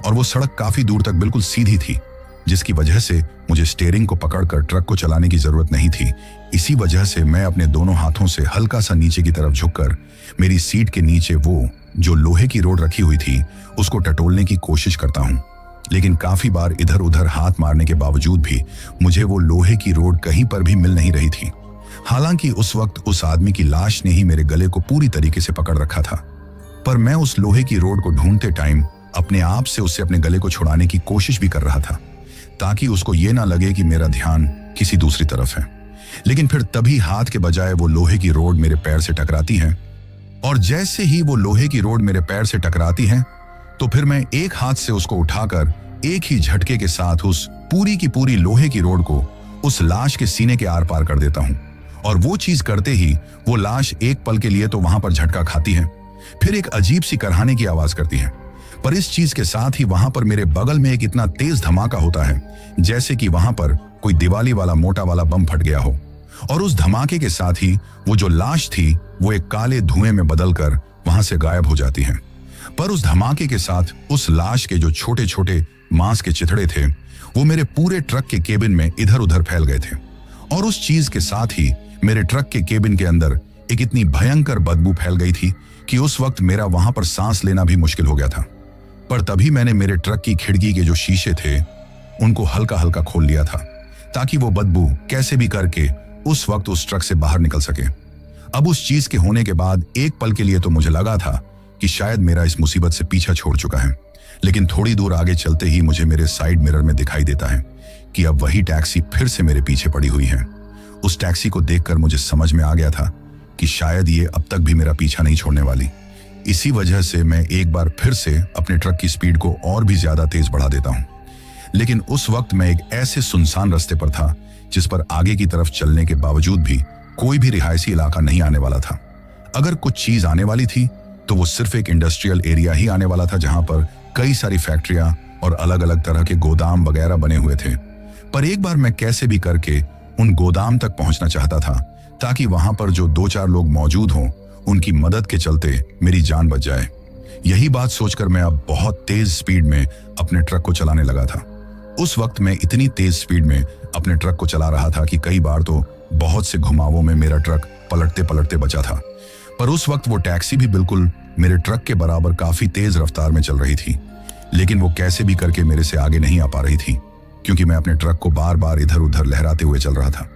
और वो सड़क काफी दूर तक बिल्कुल सीधी थी, जिसकी वजह से मुझे स्टीयरिंग को पकड़कर ट्रक को चलाने की जरूरत नहीं थी। इसी वजह से मैं अपने दोनों हाथों से हल्का सा नीचे की तरफ झुककर मेरी सीट के नीचे वो जो लोहे की रोड रखी हुई थी उसको टटोलने की कोशिश करता हूं। लेकिन काफी बार इधर उधर हाथ मारने के बावजूद भी मुझे वो लोहे की रोड कहीं पर भी मिल नहीं रही थी। हालांकि उस वक्त उस आदमी की लाश ने ही मेरे गले को पूरी तरीके से पकड़ रखा था, पर मैं उस लोहे की रोड को ढूंढते टाइम अपने आप से उससे अपने गले को छुड़ाने की कोशिश भी कर रहा था, ताकि उसको ये ना लगे कि मेरा ध्यान किसी दूसरी तरफ है। लेकिन फिर तभी हाथ के बजाय वो लोहे की रोड मेरे पैर से टकराती है, और जैसे ही वो लोहे की रोड मेरे पैर से टकराती है तो फिर मैं एक हाथ से उसको उठाकर एक ही झटके के साथ उस पूरी की पूरी लोहे की रोड को उस लाश के सीने के आर पार कर देता हूं। और वो चीज करते ही वो लाश एक पल के लिए तो वहां पर झटका खाती है, फिर एक अजीब सी करहाने की आवाज करती है। पर इस चीज के साथ ही वहां पर मेरे बगल में एक इतना तेज धमाका होता है जैसे कि वहां पर कोई दिवाली वाला मोटा वाला बम फट गया हो, और उस धमाके के साथ ही वो जो लाश थी वो एक काले धुएं में बदलकर वहां से गायब हो जाती है। पर उस धमाके के साथ उस लाश के जो छोटे छोटे मांस के चिथड़े थे वो मेरे पूरे ट्रक के केबिन में इधर उधर फैल गए थे, और उस चीज के साथ ही मेरे ट्रक के केबिन के अंदर एक इतनी भयंकर बदबू फैल गई थी कि उस वक्त मेरा वहां पर सांस लेना भी मुश्किल हो गया था। पर तभी मैंने मेरे ट्रक की खिड़की के जो शीशे थे उनको हल्का हल्का खोल लिया था, ताकि वो बदबू कैसे भी करके उस वक्त उस ट्रक से बाहर निकल सके। अब उस चीज के होने के बाद एक पल के लिए तो मुझे लगा था कि शायद मेरा इस मुसीबत से पीछा छोड़ चुका है, लेकिन थोड़ी दूर आगे चलते ही मुझे मेरे साइड मिरर में दिखाई देता है कि अब वही टैक्सी फिर से मेरे पीछे पड़ी हुई है। उस टैक्सी को देखकर मुझे समझ में आ गया था कि शायद ये अब तक भी मेरा पीछा नहीं छोड़ने वाली। इसी वजह से मैं एक बार फिर से अपने ट्रक की स्पीड को और भी ज्यादा तेज बढ़ा देता हूं। लेकिन उस वक्त मैं एक ऐसे सुनसान रास्ते पर था जिस पर आगे की तरफ चलने के बावजूद भी कोई भी रिहायशी इलाका नहीं आने वाला था। अगर कुछ चीज आने वाली थी तो वो सिर्फ एक इंडस्ट्रियल एरिया ही आने वाला था, जहां पर कई सारी फैक्ट्रियां और अलग अलग तरह के गोदाम वगैरह बने हुए थे। पर एक बार मैं कैसे भी करके उन गोदाम तक पहुंचना चाहता था, ताकि वहां पर जो 2-4 लोग मौजूद हों उनकी मदद के चलते मेरी जान बच जाए। यही बात सोचकर मैं अब बहुत तेज स्पीड में अपने ट्रक को चलाने लगा था। उस वक्त मैं इतनी तेज स्पीड में अपने ट्रक को चला रहा था कि कई बार तो बहुत से घुमावों में मेरा ट्रक पलटते पलटते बचा था। पर उस वक्त वो टैक्सी भी बिल्कुल मेरे ट्रक के बराबर काफी तेज रफ्तार में चल रही थी, लेकिन वो कैसे भी करके मेरे से आगे नहीं आ पा रही थी, क्योंकि मैं अपने ट्रक को बार बार इधर उधर लहराते हुए चल रहा था।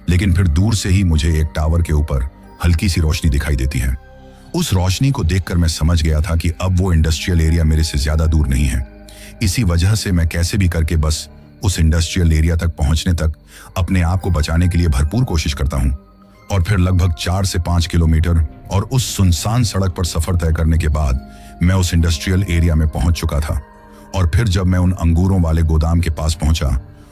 लेकिन फिर दूर से ही मुझे एक टावर के ऊपर हल्की सी रोशनी दिखाई देती है। उस रोशनी को देखकर मैं समझ गया था कि अब वो इंडस्ट्रियल एरिया मेरे से ज्यादा दूर नहीं है। इसी वजह से मैं कैसे भी करके बस उस इंडस्ट्रियल एरिया तक पहुंचने तक अपने आप को बचाने के लिए भरपूर कोशिश करता हूं। और फिर लगभग 4 से 5 किलोमीटर और उस सुनसान सड़क पर सफर तय करने के बाद मैं उस इंडस्ट्रियल एरिया में पहुंच चुका था। और फिर जब मैं उन अंगूरों वाले गोदाम के पास पहुंचा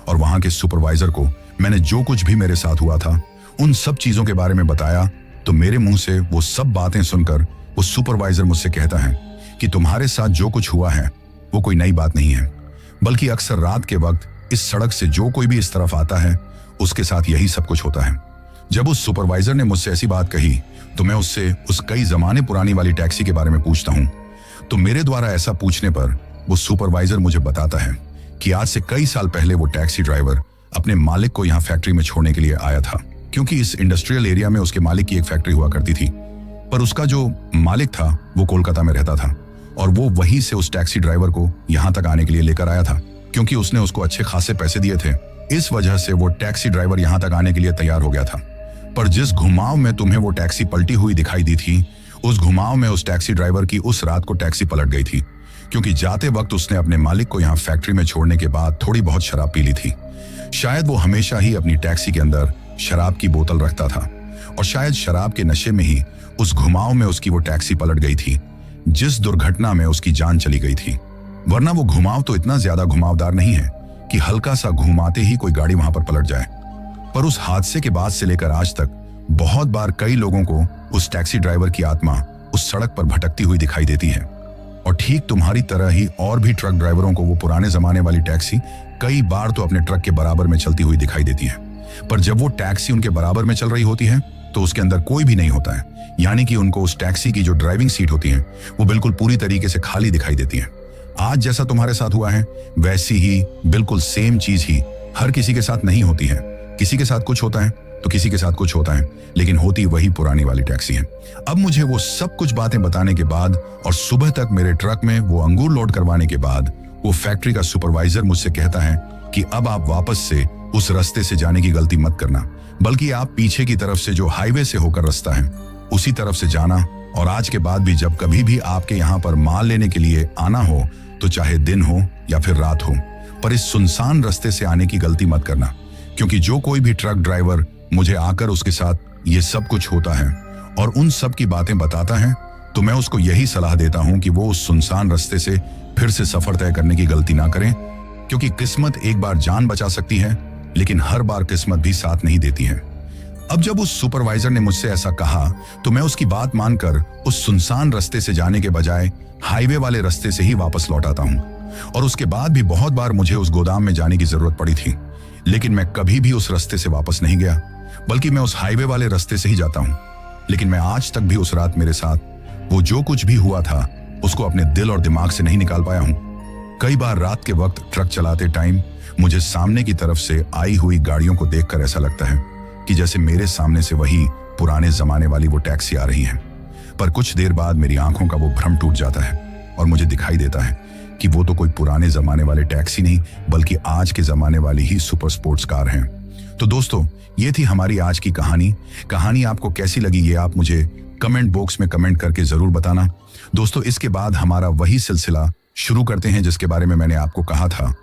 और वहां के सुपरवाइजर को मैंने जो कुछ भी मेरे साथ हुआ था उन सब चीजों के बारे में बताया, तो मेरे मुंह से वो सब बातें सुनकर वो सुपरवाइजर मुझसे कहता है कि तुम्हारे साथ जो कुछ हुआ है वो कोई नई बात नहीं है, बल्कि अक्सर रात के वक्त इस सड़क से जो कोई भी इस तरफ आता है उसके साथ यही सब कुछ होता है। जब उस सुपरवाइजर ने मुझसे ऐसी बात कही तो मैं उससे उस कई जमाने पुरानी वाली टैक्सी के बारे में पूछता हूं। तो मेरे द्वारा ऐसा पूछने पर वो सुपरवाइजर मुझे बताता है कि आज से कई साल पहले वो टैक्सी ड्राइवर अपने मालिक को यहाँ फैक्ट्री में छोड़ने के लिए आया था, क्योंकि इस इंडस्ट्रियल एरिया में उसके मालिक की एक फैक्ट्री हुआ करती थी। पर उसका जो मालिक था वो कोलकाता में रहता था, और वो वहीं से उस टैक्सी ड्राइवर को यहाँ तक आने के लिए लेकर आया था, क्योंकि उसने उसको अच्छे खासे पैसे दिए थे। इस वजह से वो टैक्सी ड्राइवर यहाँ तक आने के लिए तैयार हो गया था। पर जिस घुमाव में तुम्हें वो टैक्सी पलटी हुई दिखाई दी थी, उस घुमाव में उस टैक्सी ड्राइवर की उस रात को टैक्सी पलट गई थी, क्योंकि जाते वक्त उसने अपने मालिक को यहाँ फैक्ट्री में छोड़ने के बाद थोड़ी बहुत शराब पी ली थी। शायद वो हमेशा ही अपनी टैक्सी के अंदर शराब की बोतल रखता था और शायद शराब के नशे में ही उस घुमाव में उसकी वो टैक्सी पलट गई थी, जिस दुर्घटना में उसकी जान चली गई थी। वरना वो घुमाव तो इतना ज्यादा घुमावदार नहीं है कि हल्का सा घुमाते ही कोई गाड़ी वहां पर पलट जाए। पर उस हादसे के बाद से लेकर आज तक बहुत बार कई लोगों को उस टैक्सी ड्राइवर की आत्मा उस सड़क पर भटकती हुई दिखाई देती है। और ठीक तुम्हारी तरह ही और भी ट्रक ड्राइवरों को वो पुराने जमाने वाली टैक्सी कई बार तो अपने ट्रक के बराबर में चलती हुई दिखाई देती है। पर जब वो टैक्सी उनके बराबर में चल रही होती है तो उसके अंदर कोई भी नहीं होता है, यानी कि उनको उस टैक्सी की जो ड्राइविंग सीट होती है वो बिल्कुल पूरी तरीके से खाली दिखाई देती है। आज जैसा तुम्हारे साथ हुआ है वैसी ही बिल्कुल सेम चीज ही हर किसी के साथ नहीं होती है। किसी के साथ कुछ होता है तो किसी के साथ कुछ होता है, लेकिन होती वही पुरानी वाली टैक्सी है। अब मुझे वो सब कुछ बातें बताने के बाद और सुबह तक मेरे ट्रक में वो अंगूर लोड करवाने के बाद वो फैक्ट्री का सुपरवाइजर मुझसे कहता है कि अब आप वापस से उस रास्ते से जाने की गलती मत करना, बल्कि आप पीछे की तरफ से जो हाईवे से होकर रास्ता है उसी तरफ से जाना। और आज के बाद भी जब कभी भी आपके यहाँ पर माल लेने के लिए आना हो तो चाहे दिन हो या फिर रात हो, पर इस सुनसान रास्ते से आने की गलती मत करना। क्योंकि जो कोई भी ट्रक ड्राइवर मुझे आकर उसके साथ ये सब कुछ होता है और उन सब की बातें बताता है तो मैं उसको यही सलाह देता हूं कि वो उस सुनसान रास्ते से फिर से सफर तय करने की गलती ना करें। क्योंकि किस्मत एक बार जान बचा सकती है, लेकिन हर बार किस्मत भी साथ नहीं देती है। अब जब उस सुपरवाइजर ने मुझसे ऐसा कहा तो मैं उसकी बात मानकर उस सुनसान रास्ते से जाने के बजाय हाईवे वाले रास्ते से ही वापस लौट आता हूं। और उसके बाद भी बहुत बार मुझे उस गोदाम में जाने की जरूरत पड़ी थी, लेकिन मैं कभी भी उस रास्ते से वापस नहीं गया, बल्कि मैं उस हाईवे वाले रास्ते से ही जाता हूं। लेकिन मैं आज तक भी उस रात मेरे साथ वो जो कुछ भी हुआ था उसको अपने दिल और दिमाग से नहीं निकाल पाया हूं। कई बार रात के वक्त ट्रक चलाते टाइम मुझे सामने की तरफ से आई हुई गाड़ियों को देखकर ऐसा लगता है कि जैसे मेरे सामने से वही पुराने जमाने वाली वो टैक्सी आ रही है। पर कुछ देर बाद मेरी आंखों का वो भ्रम टूट जाता है और मुझे दिखाई देता है कि वो तो कोई पुराने जमाने वाले टैक्सी नहीं बल्कि आज के जमाने वाली ही सुपर स्पोर्ट्स कार है। तो दोस्तों, ये थी हमारी आज की कहानी आपको कैसी लगी ये आप मुझे कमेंट बॉक्स में कमेंट करके जरूर बताना। दोस्तों, इसके बाद हमारा वही सिलसिला शुरू करते हैं जिसके बारे में मैंने आपको कहा था